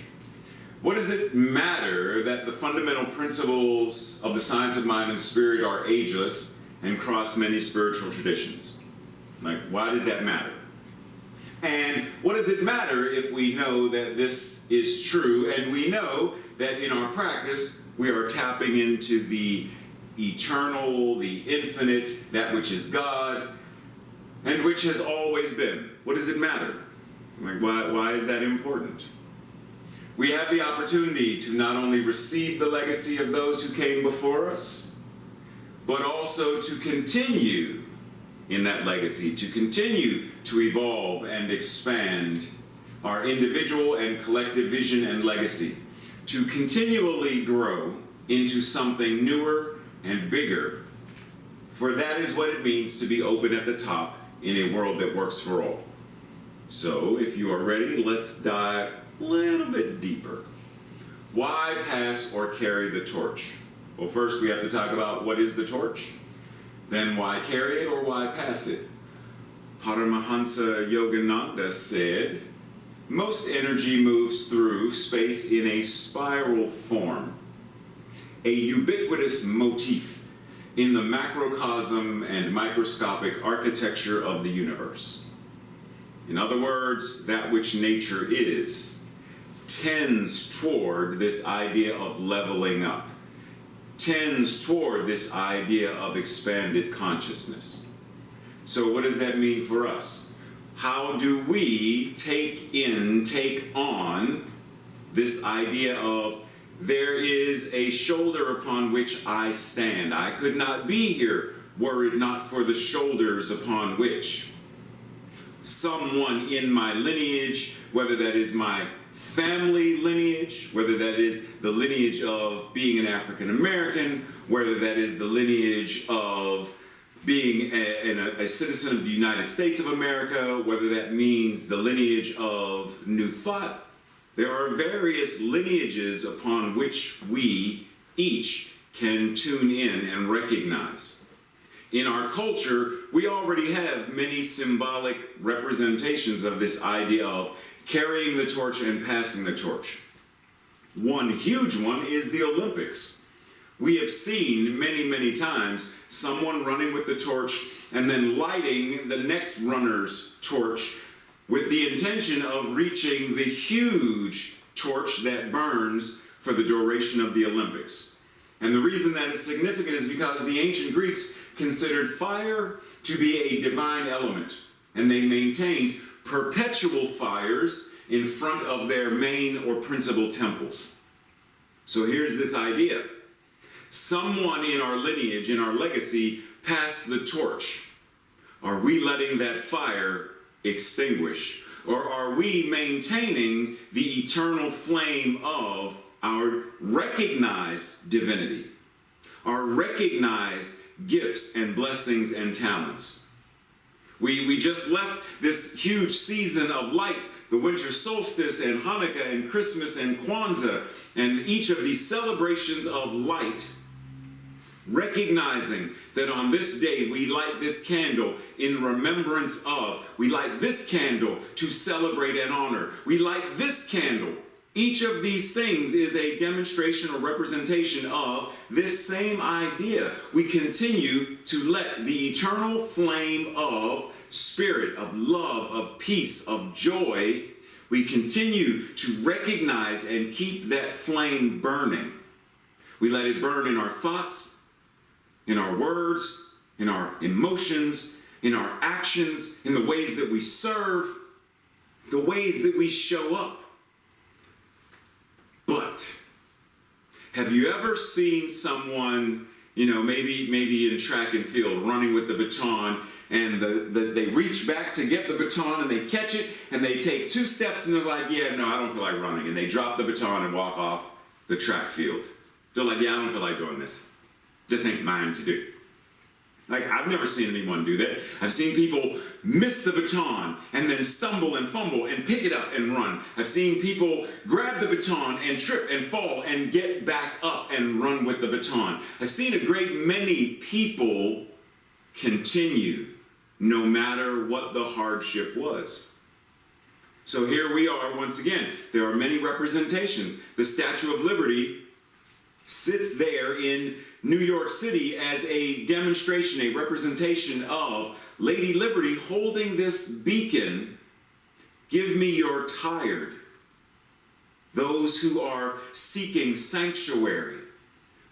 What does it matter that the fundamental principles of the science of mind and spirit are ageless and cross many spiritual traditions? Like, why does that matter? And what does it matter if we know that this is true and we know that in our practice we are tapping into the eternal, the infinite, that which is God, and which has always been? What does it matter? Like, why is that important? We have the opportunity to not only receive the legacy of those who came before us, but also to continue in that legacy, to continue to evolve and expand our individual and collective vision and legacy, to continually grow into something newer and bigger, for that is what it means to be open at the top in a world that works for all. So, if you are ready, let's dive a little bit deeper. Why pass or carry the torch? Well, first we have to talk about what is the torch, then why carry it or why pass it. Paramahansa Yogananda said, most energy moves through space in a spiral form, a ubiquitous motif in the macrocosm and microscopic architecture of the universe. In other words, that which nature is tends toward this idea of leveling up, tends toward this idea of expanded consciousness. So what does that mean for us? How do we take on this idea of there is a shoulder upon which I stand. I could not be here were it not for the shoulders upon which someone in my lineage, whether that is my family lineage, whether that is the lineage of being an African American, whether that is the lineage of being a citizen of the United States of America, whether that means the lineage of New Thought, there are various lineages upon which we each can tune in and recognize. In our culture, we already have many symbolic representations of this idea of carrying the torch and passing the torch. One huge one is the Olympics. We have seen many, many times someone running with the torch and then lighting the next runner's torch with the intention of reaching the huge torch that burns for the duration of the Olympics. And the reason that is significant is because the ancient Greeks considered fire to be a divine element, and they maintained perpetual fires in front of their main or principal temples. So here's this idea. Someone in our lineage, in our legacy, passed the torch. Are we letting that fire extinguish? Or are we maintaining the eternal flame of our recognized divinity, our recognized gifts and blessings and talents? We just left this huge season of light, the winter solstice and Hanukkah and Christmas and Kwanzaa, and each of these celebrations of light, recognizing that on this day we light this candle in remembrance of, we light this candle to celebrate and honor, we light this candle. Each of these things is a demonstration or representation of this same idea. We continue to let the eternal flame of spirit, of love, of peace, of joy, we continue to recognize and keep that flame burning. We let it burn in our thoughts, in our words, in our emotions, in our actions, in the ways that we serve, the ways that we show up. But have you ever seen someone, maybe in track and field running with the baton, and they reach back to get the baton and they catch it and they take 2 steps and they're like, yeah, no, I don't feel like running. And they drop the baton and walk off the track field. They're like, yeah, I don't feel like doing this. This ain't mine to do. Like, I've never seen anyone do that. I've seen people miss the baton and then stumble and fumble and pick it up and run. I've seen people grab the baton and trip and fall and get back up and run with the baton. I've seen a great many people continue no matter what the hardship was. So here we are once again. There are many representations. The Statue of Liberty sits there in New York City as a demonstration, a representation of Lady Liberty holding this beacon. Give me your tired. Those who are seeking sanctuary.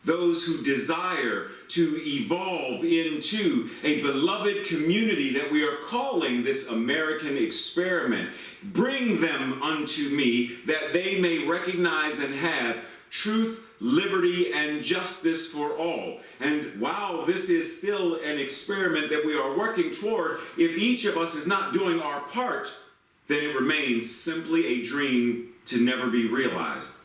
Those who desire to evolve into a beloved community that we are calling this American experiment. Bring them unto me that they may recognize and have truth, liberty, and justice for all. And while this is still an experiment that we are working toward, if each of us is not doing our part, then it remains simply a dream to never be realized.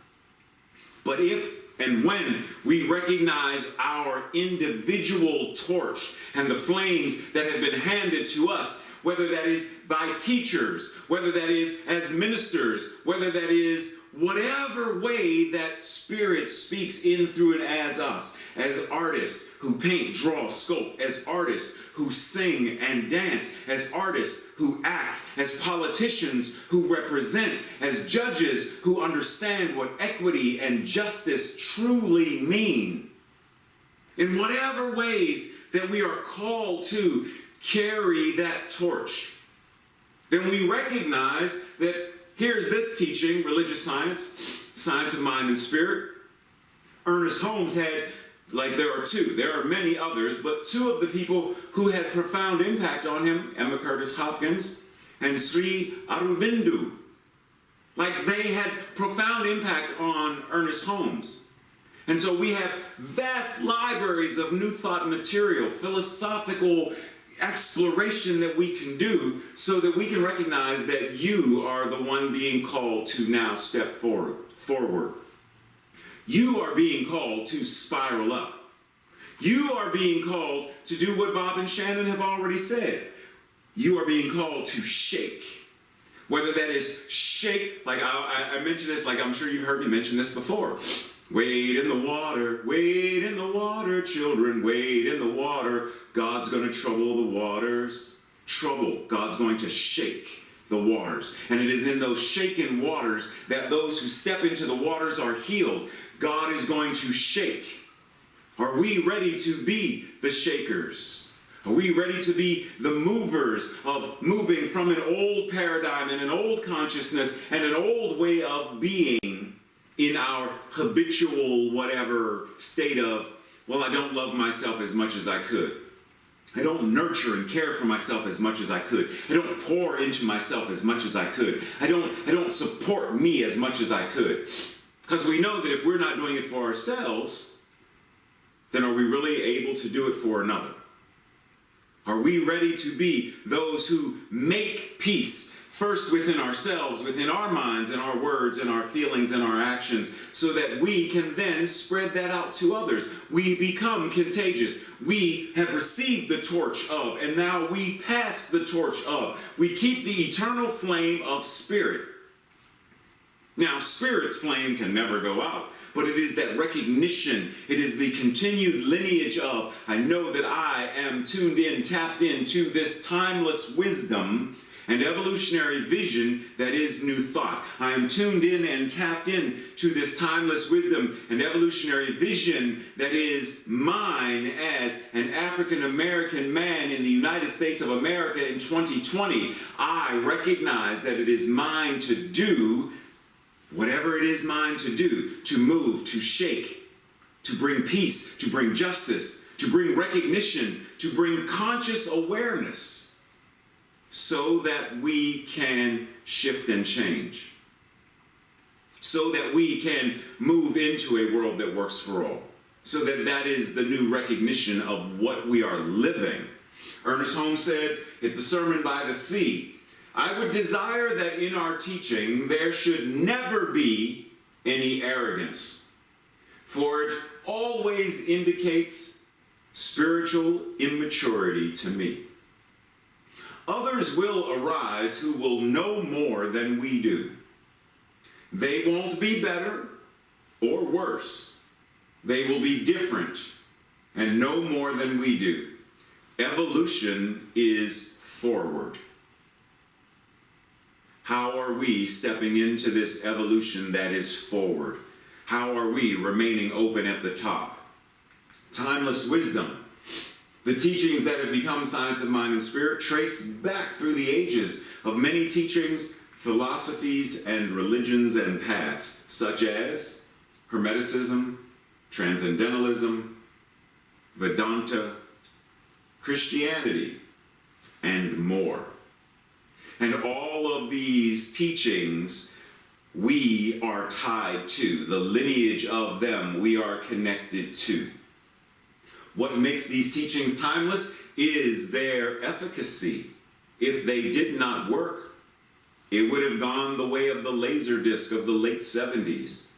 But if and when we recognize our individual torch and the flames that have been handed to us, whether that is by teachers, whether that is as ministers, whether that is whatever way that Spirit speaks in, through, and as us, as artists who paint, draw, sculpt, as artists who sing and dance, as artists who act, as politicians who represent, as judges who understand what equity and justice truly mean. In whatever ways that we are called to carry that torch, then we recognize that here's this teaching, religious science, science of mind and spirit. Ernest Holmes had, there are many others, but 2 of the people who had profound impact on him, Emma Curtis Hopkins and Sri Aurobindo. They had profound impact on Ernest Holmes. And so we have vast libraries of New Thought material, philosophical exploration that we can do so that we can recognize that you are the one being called to now step forward. You are being called to spiral up. You are being called to do what Bob and Shannon have already said. You are being called to shake. Whether that is shake, like I mentioned this, like I'm sure you've heard me mention this before. Wade in the water, children, wade in the water. God's going to trouble the waters. Trouble. God's going to shake the waters. And it is in those shaken waters that those who step into the waters are healed. God is going to shake. Are we ready to be the shakers? Are we ready to be the movers of moving from an old paradigm and an old consciousness and an old way of being in our habitual whatever state of, well, I don't love myself as much as I could. I don't nurture and care for myself as much as I could. I don't pour into myself as much as I could. I don't support me as much as I could. Because we know that if we're not doing it for ourselves, then are we really able to do it for another? Are we ready to be those who make peace first within ourselves, within our minds and our words and our feelings and our actions, so that we can then spread that out to others? We become contagious. We have received the torch of, and now we pass the torch of. We keep the eternal flame of spirit. Now, spirit's flame can never go out, but it is that recognition, it is the continued lineage of, I know that I am tuned in, tapped into this timeless wisdom and evolutionary vision that is new thought. I am tuned in and tapped in to this timeless wisdom and evolutionary vision that is mine as an African American man in the United States of America in 2020. I recognize that it is mine to do whatever it is mine to do, to move, to shake, to bring peace, to bring justice, to bring recognition, to bring conscious awareness, so that we can shift and change, so that we can move into a world that works for all, so that that is the new recognition of what we are living. Ernest Holmes said, if the sermon by the sea, I would desire that in our teaching there should never be any arrogance, for it always indicates spiritual immaturity to me. Others will arise who will know more than we do. They won't be better or worse. They will be different and know more than we do. Evolution is forward. How are we stepping into this evolution that is forward? How are we remaining open at the top? Timeless wisdom. The teachings that have become science of mind and spirit trace back through the ages of many teachings, philosophies, and religions and paths, such as Hermeticism, Transcendentalism, Vedanta, Christianity, and more. And all of these teachings we are tied to. The lineage of them we are connected to. What makes these teachings timeless is their efficacy. If they did not work, it would have gone the way of the laser disc of the late 70s.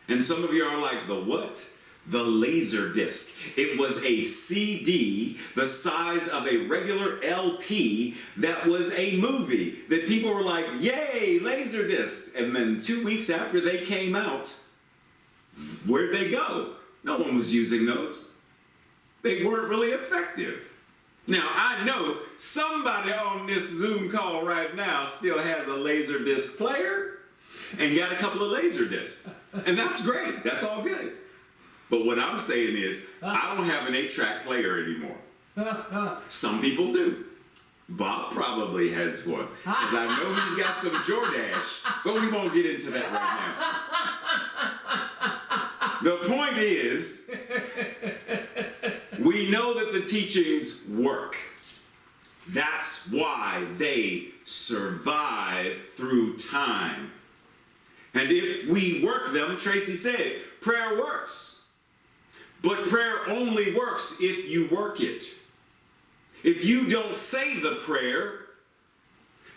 And some of you are like, the what? The laser disc. It was a CD the size of a regular LP that was a movie that people were like, yay, laser disc. And then 2 weeks after they came out, where'd they go? No one was using those. They weren't really effective. Now, I know somebody on this Zoom call right now still has a laser disc player and got a couple of laser discs. And that's great. That's all good. But what I'm saying is, I don't have an 8-track player anymore. Some people do. Bob probably has one. Because I know he's got some Jordache. But we won't get into that right now. The point is, we know that the teachings work. That's why they survive through time. And if we work them, Tracy said, prayer works. But prayer only works if you work it. If you don't say the prayer,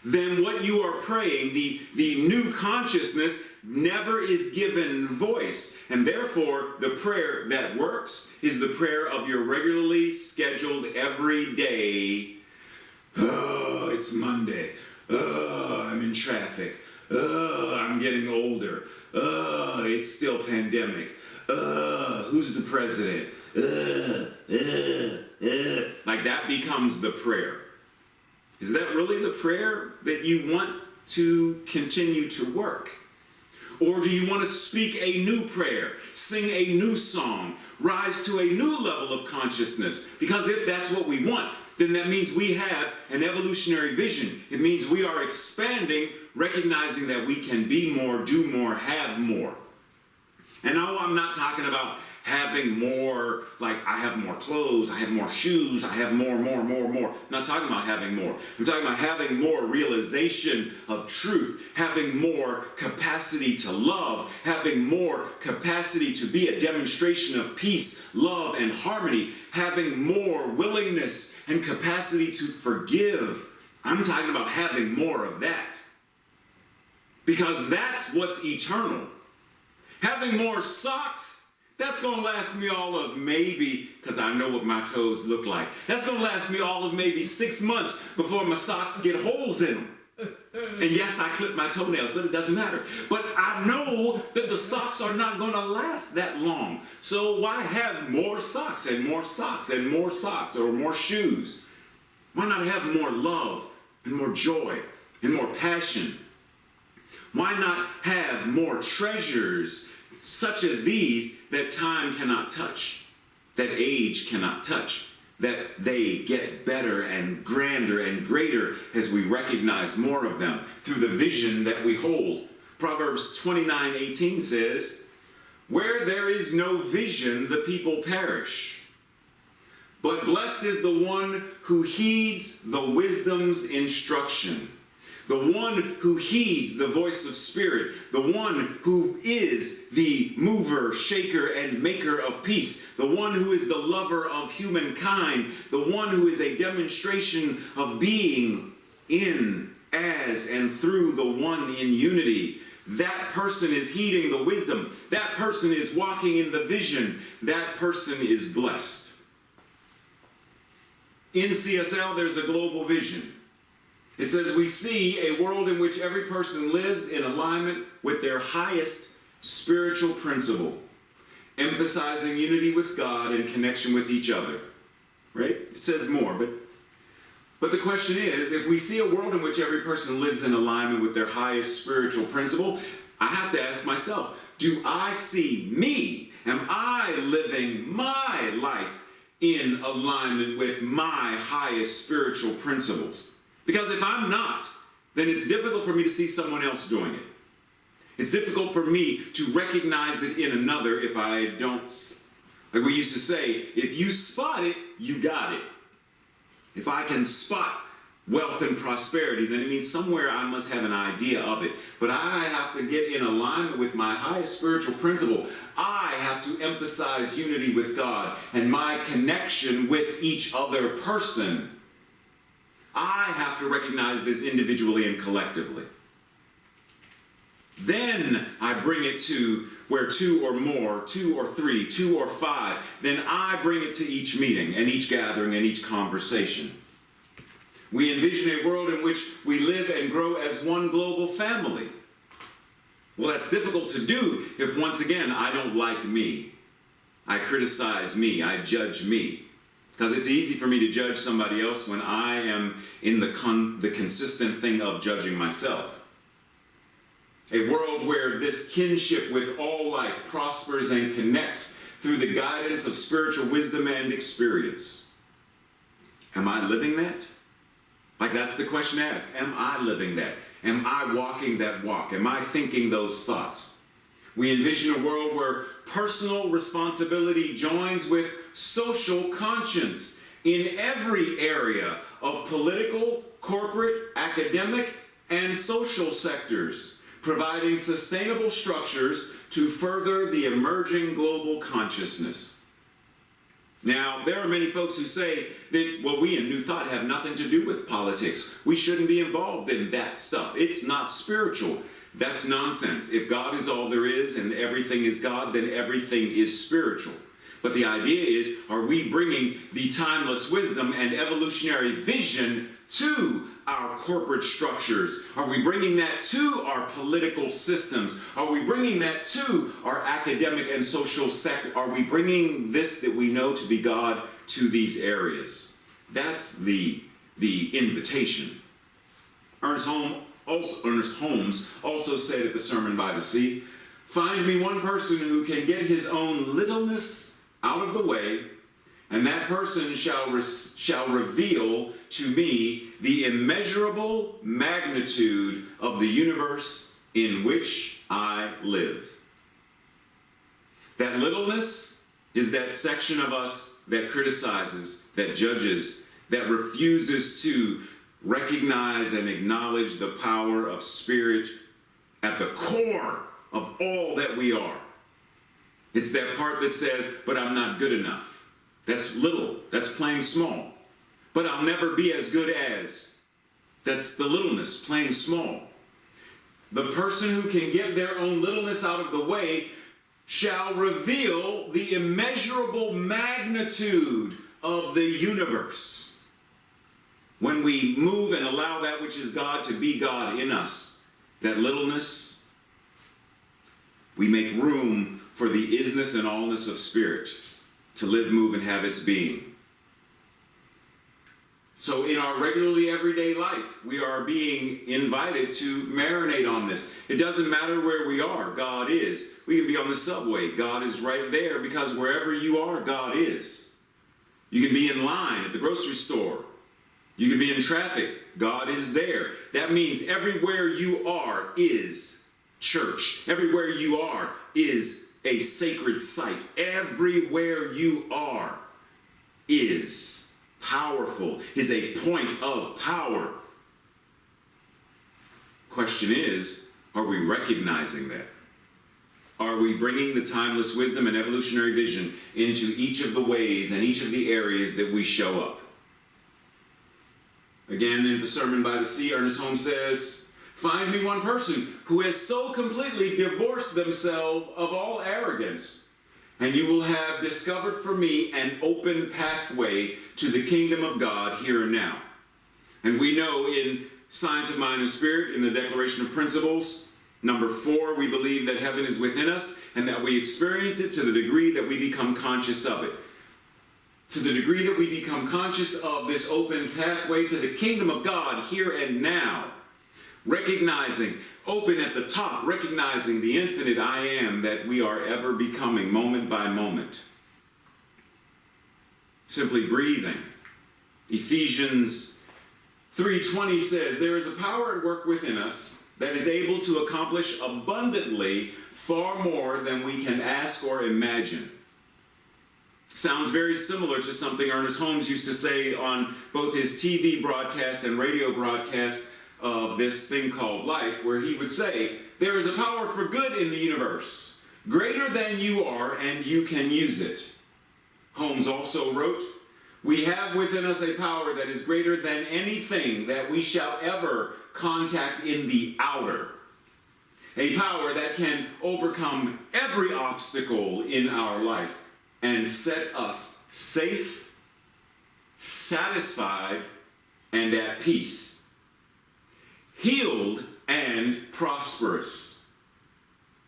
then what you are praying, the new consciousness, never is given voice. And therefore, the prayer that works is the prayer of your regularly scheduled everyday, oh, it's Monday. Oh, I'm in traffic. Oh, I'm getting older. Oh, it's still pandemic. Oh, who's the president? Like that becomes the prayer. Is that really the prayer that you want to continue to work? Or do you want to speak a new prayer, sing a new song, rise to a new level of consciousness? Because if that's what we want, then that means we have an evolutionary vision. It means we are expanding, recognizing that we can be more, do more, have more. And no, I'm not talking about having more, like I have more clothes, I have more shoes, I have more. I'm not talking about having more. I'm talking about having more realization of truth, having more capacity to love, having more capacity to be a demonstration of peace, love, and harmony, having more willingness and capacity to forgive. I'm talking about having more of that. Because that's what's eternal. Having more socks, that's going to last me all of maybe, because I know what my toes look like, that's going to last me all of maybe 6 months before my socks get holes in them. And yes, I clip my toenails, but it doesn't matter. But I know that the socks are not going to last that long. So why have more socks and more socks and more socks or more shoes? Why not have more love and more joy and more passion? Why not have more treasures such as these that time cannot touch, that age cannot touch, that they get better and grander and greater as we recognize more of them through the vision that we hold? Proverbs 29:18 says, "Where there is no vision, the people perish. But blessed is the one who heeds the wisdom's instruction." The one who heeds the voice of Spirit, the one who is the mover, shaker, and maker of peace, the one who is the lover of humankind, the one who is a demonstration of being in, as, and through the one in unity. That person is heeding the wisdom. That person is walking in the vision. That person is blessed. In CSL, there's a global vision. It says, we see a world in which every person lives in alignment with their highest spiritual principle, emphasizing unity with God and connection with each other. Right? It says more, but the question is, if we see a world in which every person lives in alignment with their highest spiritual principle, I have to ask myself, do I see me? Am I living my life in alignment with my highest spiritual principles? Because if I'm not, then it's difficult for me to see someone else doing it. It's difficult for me to recognize it in another if I don't. Like we used to say, if you spot it, you got it. If I can spot wealth and prosperity, then it means somewhere I must have an idea of it. But I have to get in alignment with my highest spiritual principle. I have to emphasize unity with God and my connection with each other person. I have to recognize this individually and collectively. Then I bring it to where 2 or more, 2 or 3, 2 or 5, then I bring it to each meeting and each gathering and each conversation. We envision a world in which we live and grow as one global family. Well, that's difficult to do if, once again, I don't like me. I criticize me. I judge me. Because it's easy for me to judge somebody else when I am in the consistent thing of judging myself. A world where this kinship with all life prospers and connects through the guidance of spiritual wisdom and experience. Am I living that? Like that's the question to ask. Am I living that? Am I walking that walk? Am I thinking those thoughts? We envision a world where personal responsibility joins with social conscience in every area of political, corporate, academic, and social sectors, providing sustainable structures to further the emerging global consciousness. Now, there are many folks who say that, well, we in New Thought have nothing to do with politics. We shouldn't be involved in that stuff. It's not spiritual. That's nonsense. If God is all there is and everything is God, then everything is spiritual. But the idea is, are we bringing the timeless wisdom and evolutionary vision to our corporate structures? Are we bringing that to our political systems? Are we bringing that to our academic and social sector? Are we bringing this that we know to be God to these areas? That's the invitation. Ernest Holmes also said at the Sermon by the Sea, "Find me one person who can get his own littleness out of the way, and that person shall reveal to me the immeasurable magnitude of the universe in which I live." That littleness is that section of us that criticizes, that judges, that refuses to recognize and acknowledge the power of Spirit at the core of all that we are. It's that part that says, but I'm not good enough. That's little. That's plain small. But I'll never be as good as. That's the littleness, plain small. The person who can get their own littleness out of the way shall reveal the immeasurable magnitude of the universe. When we move and allow that which is God to be God in us, that littleness, we make room for the isness and allness of Spirit to live, move, and have its being. So in our regularly everyday life, we are being invited to marinate on this. It doesn't matter where we are, God is. We can be on the subway, God is right there, because wherever you are, God is. You can be in line at the grocery store. You can be in traffic, God is there. That means everywhere you are is church. Everywhere you are is a sacred site. Everywhere you are is powerful, is a point of power. Question is, are we recognizing that? Are we bringing the timeless wisdom and evolutionary vision into each of the ways and each of the areas that we show up? Again, in the Sermon by the Sea, Ernest Holmes says, "Find me one person who has so completely divorced themselves of all arrogance, and you will have discovered for me an open pathway to the kingdom of God here and now." And we know in Science of Mind and Spirit, in the Declaration of Principles, number 4, we believe that heaven is within us and that we experience it to the degree that we become conscious of it. To the degree that we become conscious of this open pathway to the kingdom of God here and now, recognizing, open at the top, recognizing the infinite I am that we are ever becoming moment by moment. Simply breathing. Ephesians 3:20 says, "There is a power at work within us that is able to accomplish abundantly far more than we can ask or imagine." Sounds very similar to something Ernest Holmes used to say on both his TV broadcast and radio broadcast of this thing called life, where he would say, "There is a power for good in the universe, greater than you are, and you can use it." Holmes also wrote, "We have within us a power that is greater than anything that we shall ever contact in the outer. A power that can overcome every obstacle in our life and set us safe, satisfied, and at peace, healed and prosperous,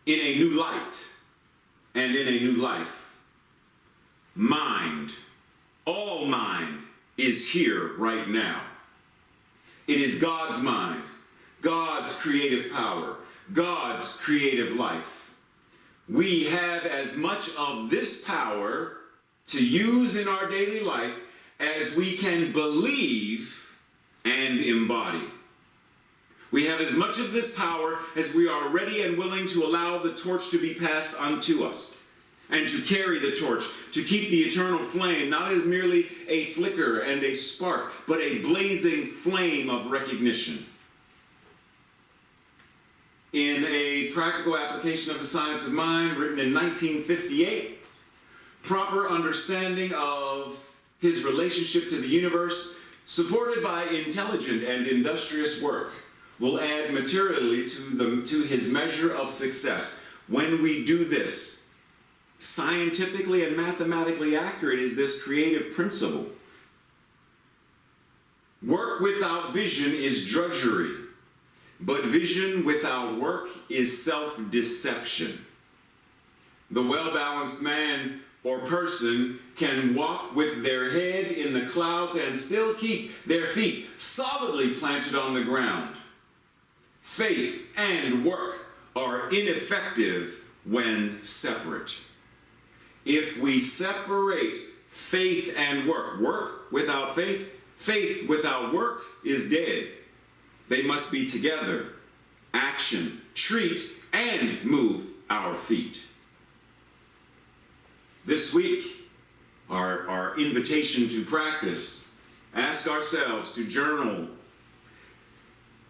in a new light and in a new life. Mind, all mind, is here right now. It is God's mind, God's creative power, God's creative life. We have as much of this power to use in our daily life as we can believe and embody. We have as much of this power as we are ready and willing to allow the torch to be passed unto us, and to carry the torch, to keep the eternal flame, not as merely a flicker and a spark, but a blazing flame of recognition. In a practical application of the Science of Mind, written in 1958, proper understanding of his relationship to the universe, supported by intelligent and industrious work, will add materially to his measure of success. When we do this, scientifically and mathematically accurate is this creative principle. Work without vision is drudgery, but vision without work is self-deception. The well-balanced man or person can walk with their head in the clouds and still keep their feet solidly planted on the ground. Faith and work are ineffective when separate. If we separate faith and work, work without faith, faith without work is dead. They must be together. Action, treat, and move our feet. This week, our invitation to practice, ask ourselves to journal.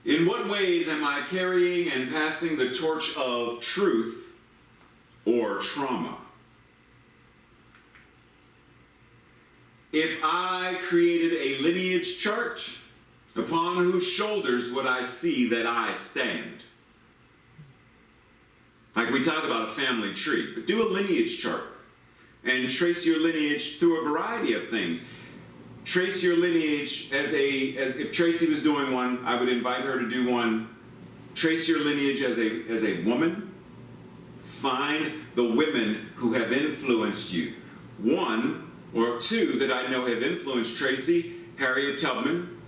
In what ways am I carrying and passing the torch of truth or trauma? If I created a lineage chart, upon whose shoulders would I see that I stand? Like we talk about a family tree, but do a lineage chart and trace your lineage through a variety of things. Trace your lineage as if Tracy was doing one, I would invite her to do one. Trace your lineage as a woman. Find the women who have influenced you. One or two that I know have influenced Tracy: Harriet Tubman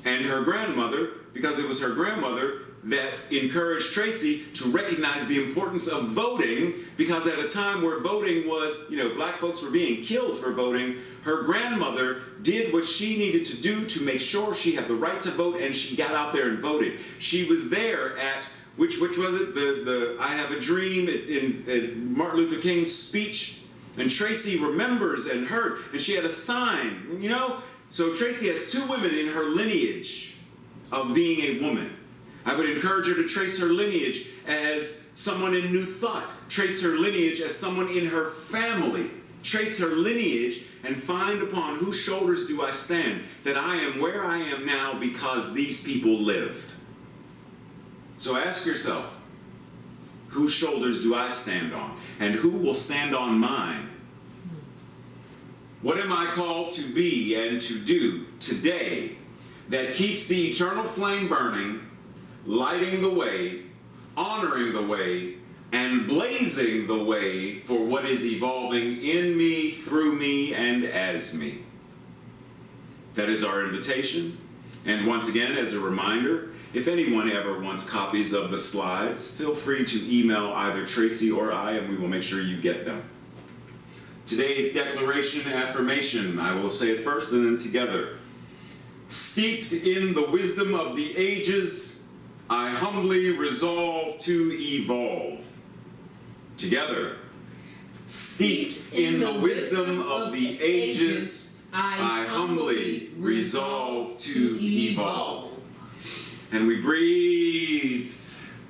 and her grandmother, because it was her grandmother that encouraged Tracy to recognize the importance of voting, because at a time where voting was, black folks were being killed for voting, her grandmother did what she needed to do to make sure she had the right to vote, and she got out there and voted. She was there at, which was it, the I Have a Dream in Martin Luther King's speech, and Tracy remembers and heard, and she had a sign, So Tracy has two women in her lineage of being a woman. I would encourage her to trace her lineage as someone in New Thought. Trace her lineage as someone in her family. Trace her lineage and find upon whose shoulders do I stand, that I am where I am now because these people lived. So ask yourself, whose shoulders do I stand on? And who will stand on mine? What am I called to be and to do today that keeps the eternal flame burning, lighting the way, honoring the way, and blazing the way for what is evolving in me, through me, and as me? That is our invitation. And once again, as a reminder, if anyone ever wants copies of the slides, feel free to email either Tracy or I, and we will make sure you get them. Today's declaration affirmation, I will say it first and then together. Steeped in the wisdom of the ages, I humbly resolve to evolve. Together. Steeped in the wisdom of the ages, I humbly resolve to evolve. And we breathe.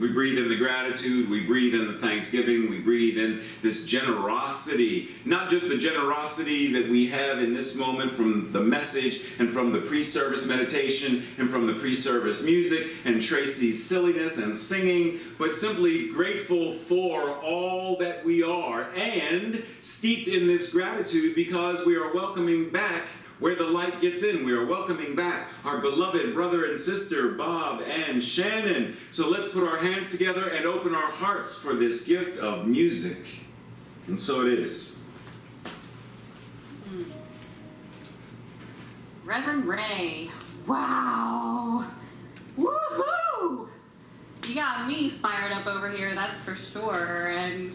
We breathe in the gratitude, we breathe in the thanksgiving, we breathe in this generosity. Not just the generosity that we have in this moment from the message and from the pre-service meditation and from the pre-service music and Tracy's silliness and singing, but simply grateful for all that we are, and steeped in this gratitude because we are welcoming back where the light gets in. We are welcoming back our beloved brother and sister, Bob and Shannon. So let's put our hands together and open our hearts for this gift of music. And so it is. Reverend Ray. Wow. Woohoo! You got me fired up over here, that's for sure. And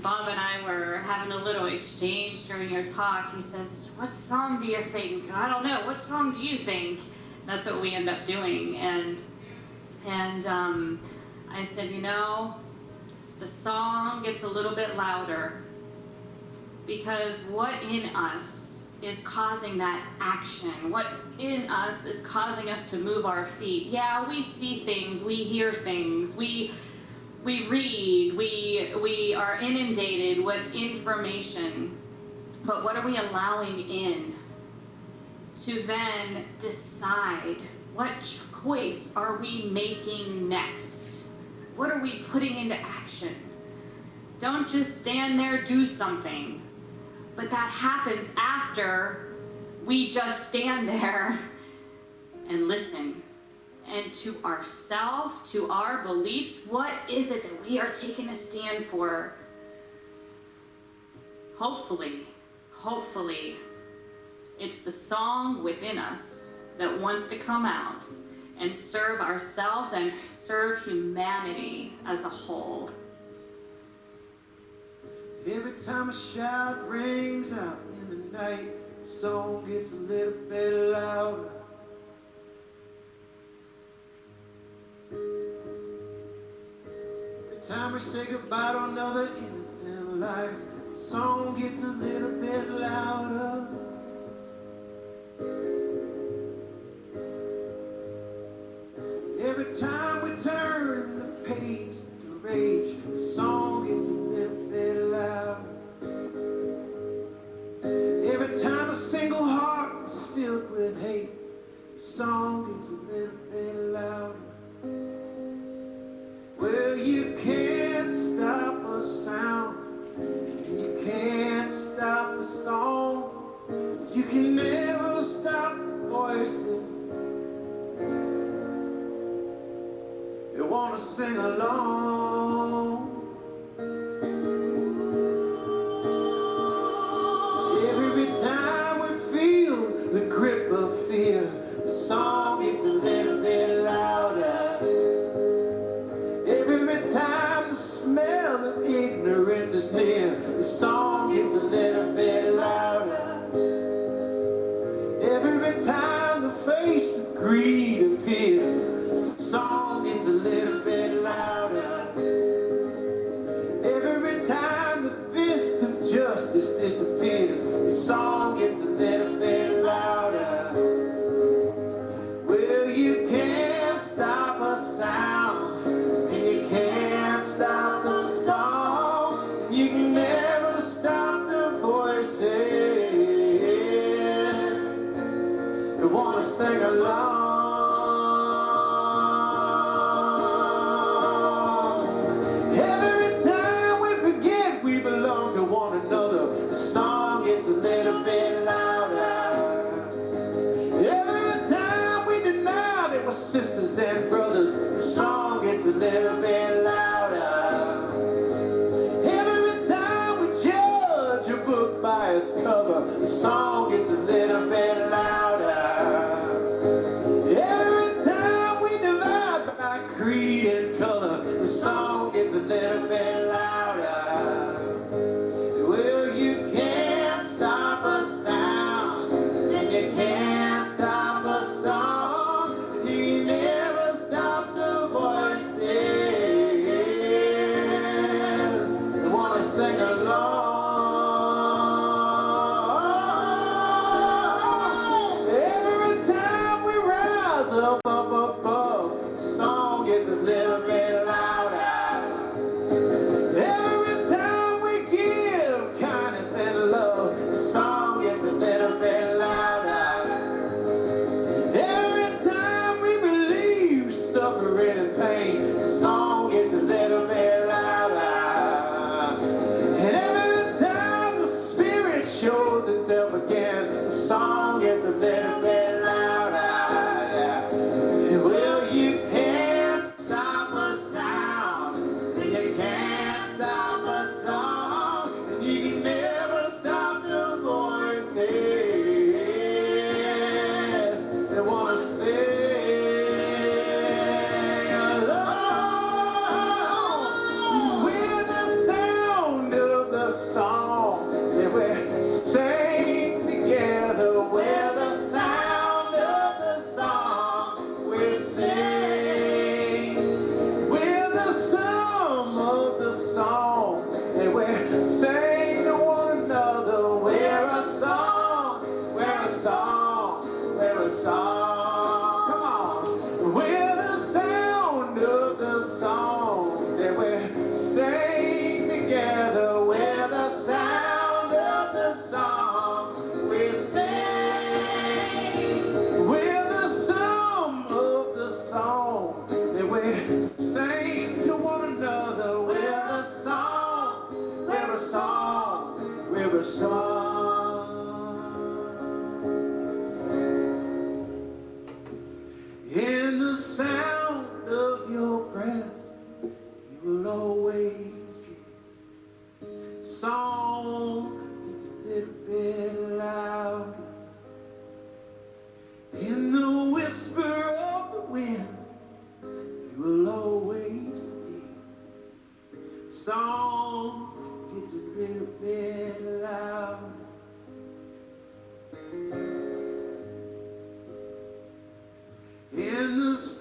Bob and I were having a little exchange during your talk. He says, "What song do you think?" I don't know. "What song do you think?" That's what we end up doing. And I said, the song gets a little bit louder because what in us is causing that action? What in us is causing us to move our feet? Yeah, we see things, we hear things, we read, we are inundated with information, But what are we allowing in to then decide what choice are we making next? What are we putting into action? Don't just stand there, do something. But that happens after we just stand there and listen. And to ourselves, to our beliefs, what is it that we are taking a stand for? Hopefully, it's the song within us that wants to come out and serve ourselves and serve humanity as a whole. Every time a shout rings out in the night, the song gets a little bit louder. Every time we say goodbye to another innocent life, the song gets a little bit louder. Every time we turn the page to rage, the song gets a little bit louder. Every time a single heart is filled with hate, the song gets a little bit louder. Well, you can't stop a sound, and you can't stop a song. You can never stop the voices. You wanna sing along. Every time we feel the grip of fear, the song gets a little bit louder. Every time the smell of ignorance is near, the song gets a little bit louder. Every time the face of greed appears, the song gets a little bit louder. Every time the fist of justice disappears, the song gets a little bit louder. Well, you can't stop a sound, and you can't stop a song. You can never stop the voices. You wanna sing along. Sisters and brothers, the song gets a little bit louder. Every time we judge a book by its cover, the song gets a little bit louder. Every time we divide by creed and color, the song gets a little bit louder. Well, you can't stop a sound, and you can't stop a song. You never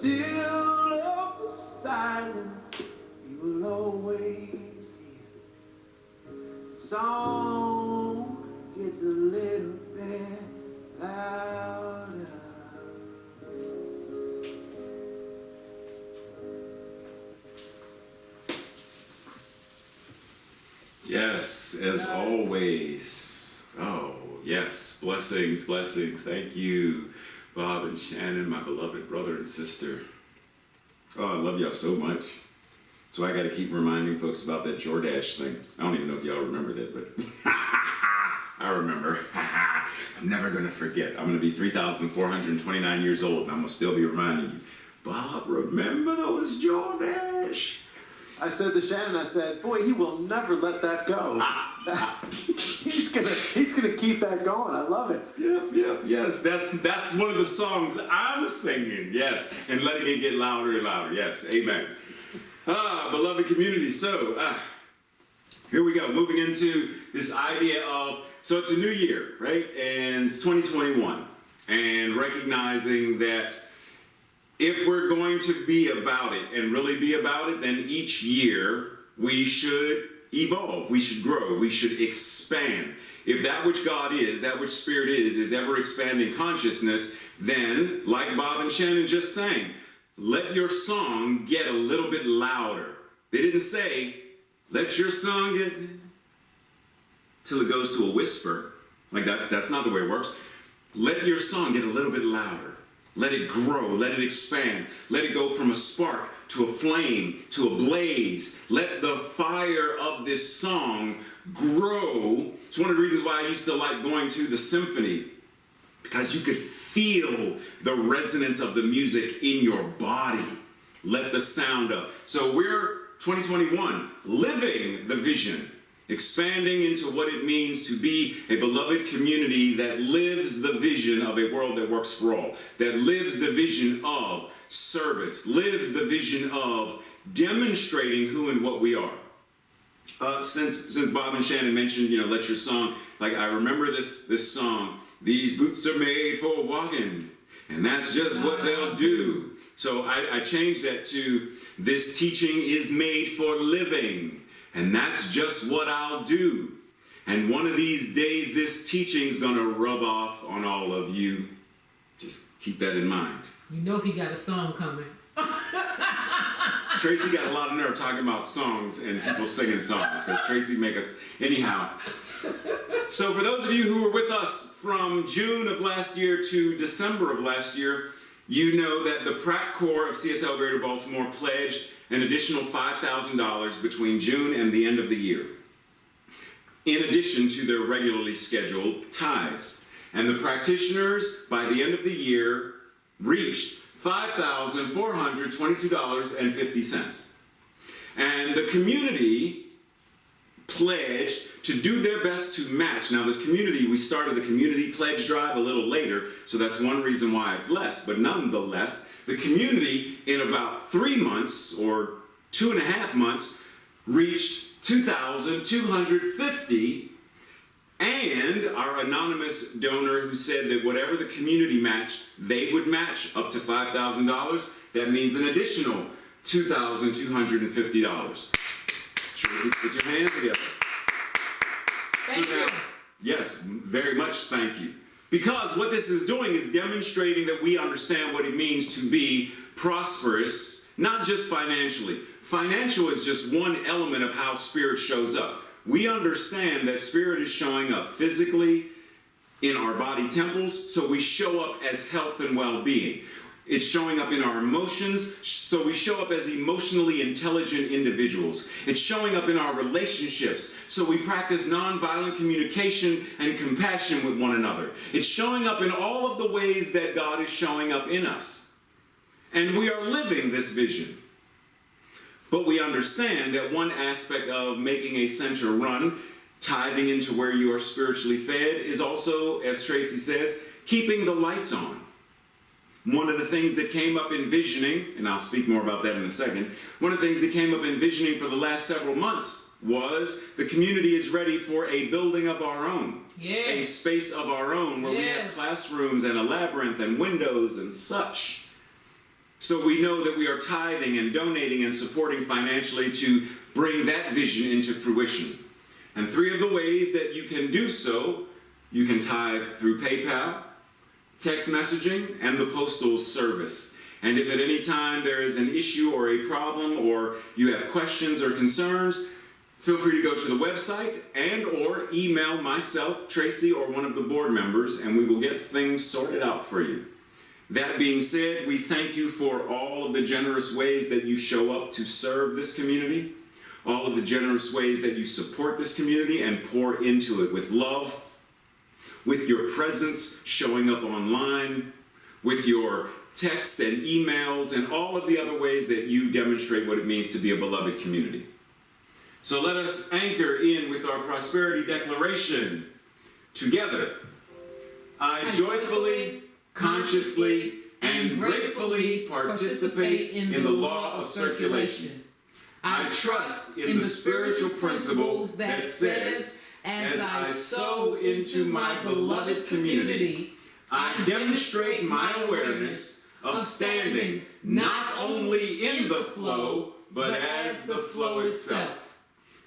still of the silence, you will always hear. Song gets a little bit louder. Yes, as always. Oh, yes. Blessings, blessings. Thank you, Bob and Shannon, my beloved brother and sister. Oh, I love y'all so much. So I got to keep reminding folks about that Jordache thing. I don't even know if y'all remember that, but I remember. I'm never going to forget. I'm going to be 3,429 years old, and I'm going to still be reminding you, Bob, remember those Jordache? I said to Shannon, I said, boy, he will never let that go. He's gonna keep that going. I love it. Yep, yes. That's one of the songs I'm singing. Yes, and letting it get louder and louder. Yes, amen. Beloved community. So here we go. Moving into this idea of, so it's a new year, right? And it's 2021, and recognizing that if we're going to be about it and really be about it, then each year we should evolve, we should grow, we should expand. If that which God is, that which Spirit is ever expanding consciousness, then, like Bob and Shannon just sang, let your song get a little bit louder. They didn't say, let your song get till it goes to a whisper. Like that's not the way it works. Let your song get a little bit louder. Let it grow, let it expand, let it go from a spark to a flame to a blaze. Let the fire of this song grow. It's one of the reasons why I used to like going to the symphony, because you could feel the resonance of the music in your body. Let the sound up. So we're 2021, living the vision, expanding into what it means to be a beloved community that lives the vision of a world that works for all, that lives the vision of service, lives the vision of demonstrating who and what we are. Since Bob and Shannon mentioned, let your song, like I remember this song, these boots are made for walking, and that's just what they'll do. So I changed that to, this teaching is made for living, and that's just what I'll do. And one of these days, this teaching's gonna rub off on all of you. Just keep that in mind. You know he got a song coming. Tracy got a lot of nerve talking about songs and people singing songs, because Tracy make us, anyhow. So for those of you who were with us from June of last year to December of last year, you know that the Pratt Corps of CSL Greater Baltimore pledged an additional $5,000 between June and the end of the year, in addition to their regularly scheduled tithes. And the practitioners, by the end of the year, reached $5,422.50. And the community pledged to do their best to match. Now, this community, we started the community pledge drive a little later, so that's one reason why it's less. But nonetheless, the community, in about 3 months or 2.5 months, reached $2,250. And our anonymous donor, who said that whatever the community matched, they would match up to $5,000. That means an additional $2,250. Tracy, put your hands together. Thank you. Yes, very much thank you. Because what this is doing is demonstrating that we understand what it means to be prosperous, not just financially. Financial is just one element of how Spirit shows up. We understand that Spirit is showing up physically in our body temples, so we show up as health and well-being. It's showing up in our emotions, so we show up as emotionally intelligent individuals. It's showing up in our relationships, so we practice nonviolent communication and compassion with one another. It's showing up in all of the ways that God is showing up in us. And we are living this vision. But we understand that one aspect of making a center run, tithing into where you are spiritually fed, is also, as Tracy says, keeping the lights on. One of the things that came up in visioning, and I'll speak more about that in a second, one of the things that came up in visioning for the last several months was the community is ready for a building of our own. Yes. A space of our own where we have classrooms and a labyrinth and windows and such. So we know that we are tithing and donating and supporting financially to bring that vision into fruition. And 3 of the ways that you can do so, you can tithe through PayPal, text messaging, and the postal service. And if at any time there is an issue or a problem, or you have questions or concerns, feel free to go to the website and or email myself, Tracy, or one of the board members, and we will get things sorted out for you. That being said, we thank you for all of the generous ways that you show up to serve this community, all of the generous ways that you support this community and pour into it with love, with your presence showing up online, with your text and emails, and all of the other ways that you demonstrate what it means to be a beloved community. So let us anchor in with our prosperity declaration together. I joyfully, consciously, and gratefully participate in the law of circulation. I trust in the spiritual principle that says, as I sow into my beloved community, I demonstrate my awareness of standing not only in the flow, but as the flow itself.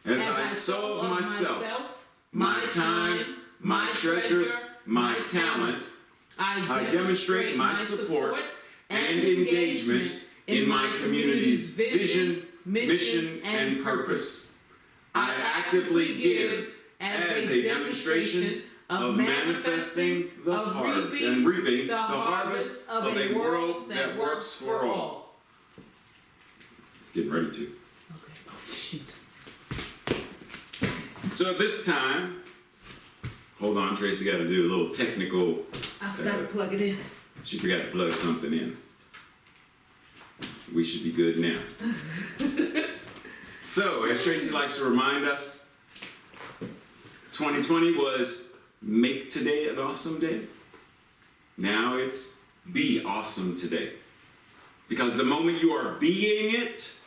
As I sow of myself, my time, my treasure, my talent, I demonstrate my support and engagement in my community's vision, mission, and purpose. I actively give as a demonstration of manifesting and reaping the harvest of a world that works for all. Getting ready to. Okay. Oh, shoot. So at this time, hold on, Tracy got to do a little technical. I forgot to plug it in. She forgot to plug something in. We should be good now. So, as Tracy likes to remind us, 2020 was make today an awesome day. Now it's be awesome today. Because the moment you are being it,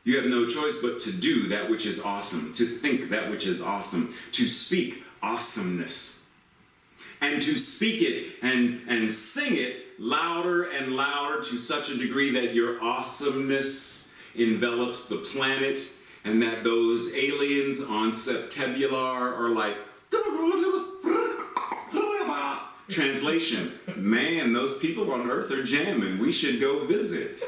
you have no choice but to do that which is awesome, to think that which is awesome, to speak awesomeness, and to speak it and sing it louder and louder to such a degree that your awesomeness envelops the planet, and that those aliens on Septebular are like, translation, man, those people on Earth are jamming, we should go visit.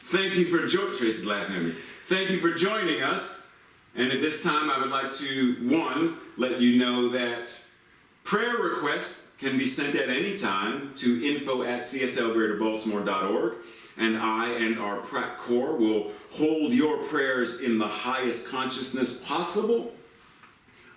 Thank you for joining, Tracy's laughing at me. Thank you for joining us. And at this time, I would like to, 1, let you know that prayer requests can be sent at any time to info@cslgreaterbaltimore.org. And I and our Prac Corps will hold your prayers in the highest consciousness possible,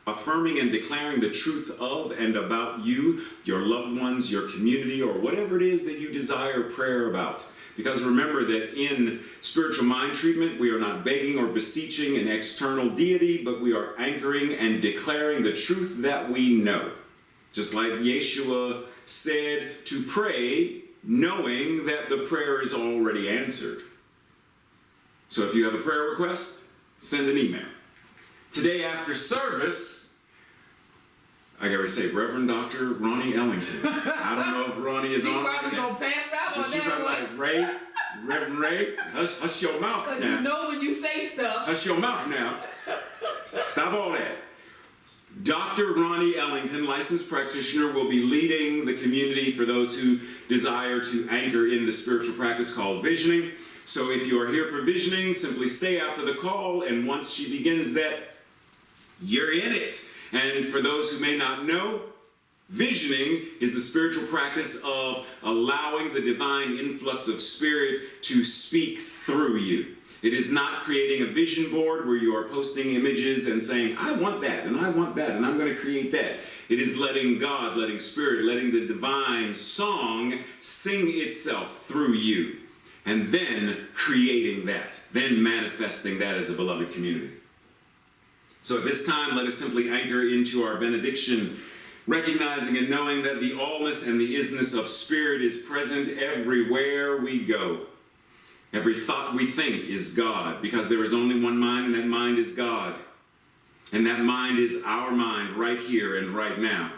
affirming and declaring the truth of and about you, your loved ones, your community, or whatever it is that you desire prayer about. Because remember that in spiritual mind treatment, we are not begging or beseeching an external deity, but we are anchoring and declaring the truth that we know. Just like Yeshua said to pray, knowing that the prayer is already answered. So if you have a prayer request, send an email. Today after service, I gotta say, Reverend Dr. Ronnie Ellington. I don't know if Ronnie is on right now. She probably gonna pass out on She that probably one. like, Ray, Reverend Ray, hush your mouth Because now. you know when you say stuff. Hush your mouth now. Stop all that. Dr. Ronnie Ellington, licensed practitioner, will be leading the community for those who desire to anchor in the spiritual practice called visioning. So if you are here for visioning, simply stay after the call, and once she begins that, you're in it. And for those who may not know, visioning is the spiritual practice of allowing the divine influx of spirit to speak through you. It is not creating a vision board where you are posting images and saying, I want that, and I want that, and I'm going to create that. It is letting God, letting Spirit, letting the divine song sing itself through you, and then creating that, then manifesting that as a beloved community. So at this time, let us simply anchor into our benediction, recognizing and knowing that the allness and the isness of Spirit is present everywhere we go. Every thought we think is God, because there is only one mind, and that mind is God. And that mind is our mind right here and right now.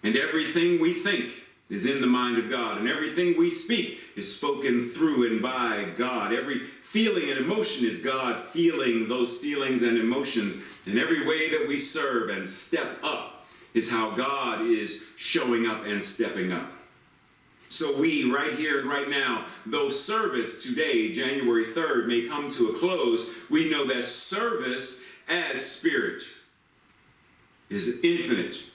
And everything we think is in the mind of God, and everything we speak is spoken through and by God. Every feeling and emotion is God feeling those feelings and emotions, and every way that we serve and step up is how God is showing up and stepping up. So we, right here and right now, though service today, January 3rd, may come to a close, we know that service as spirit is infinite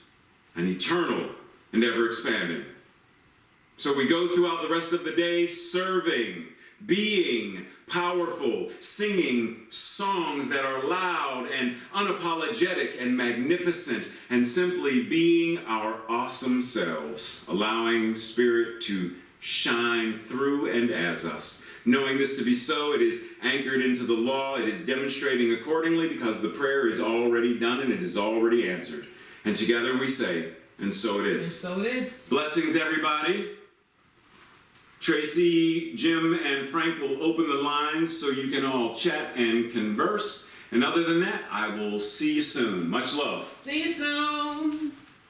and eternal and ever expanding. So we go throughout the rest of the day serving, being powerful, singing songs that are loud and unapologetic and magnificent, and simply being our awesome selves, allowing Spirit to shine through and as us. Knowing this to be so, it is anchored into the law, it is demonstrating accordingly because the prayer is already done and it is already answered. And together we say, and so it is. And so it is. Blessings, everybody. Tracy, Jim, and Frank will open the lines so you can all chat and converse. And other than that, I will see you soon. Much love. See you soon.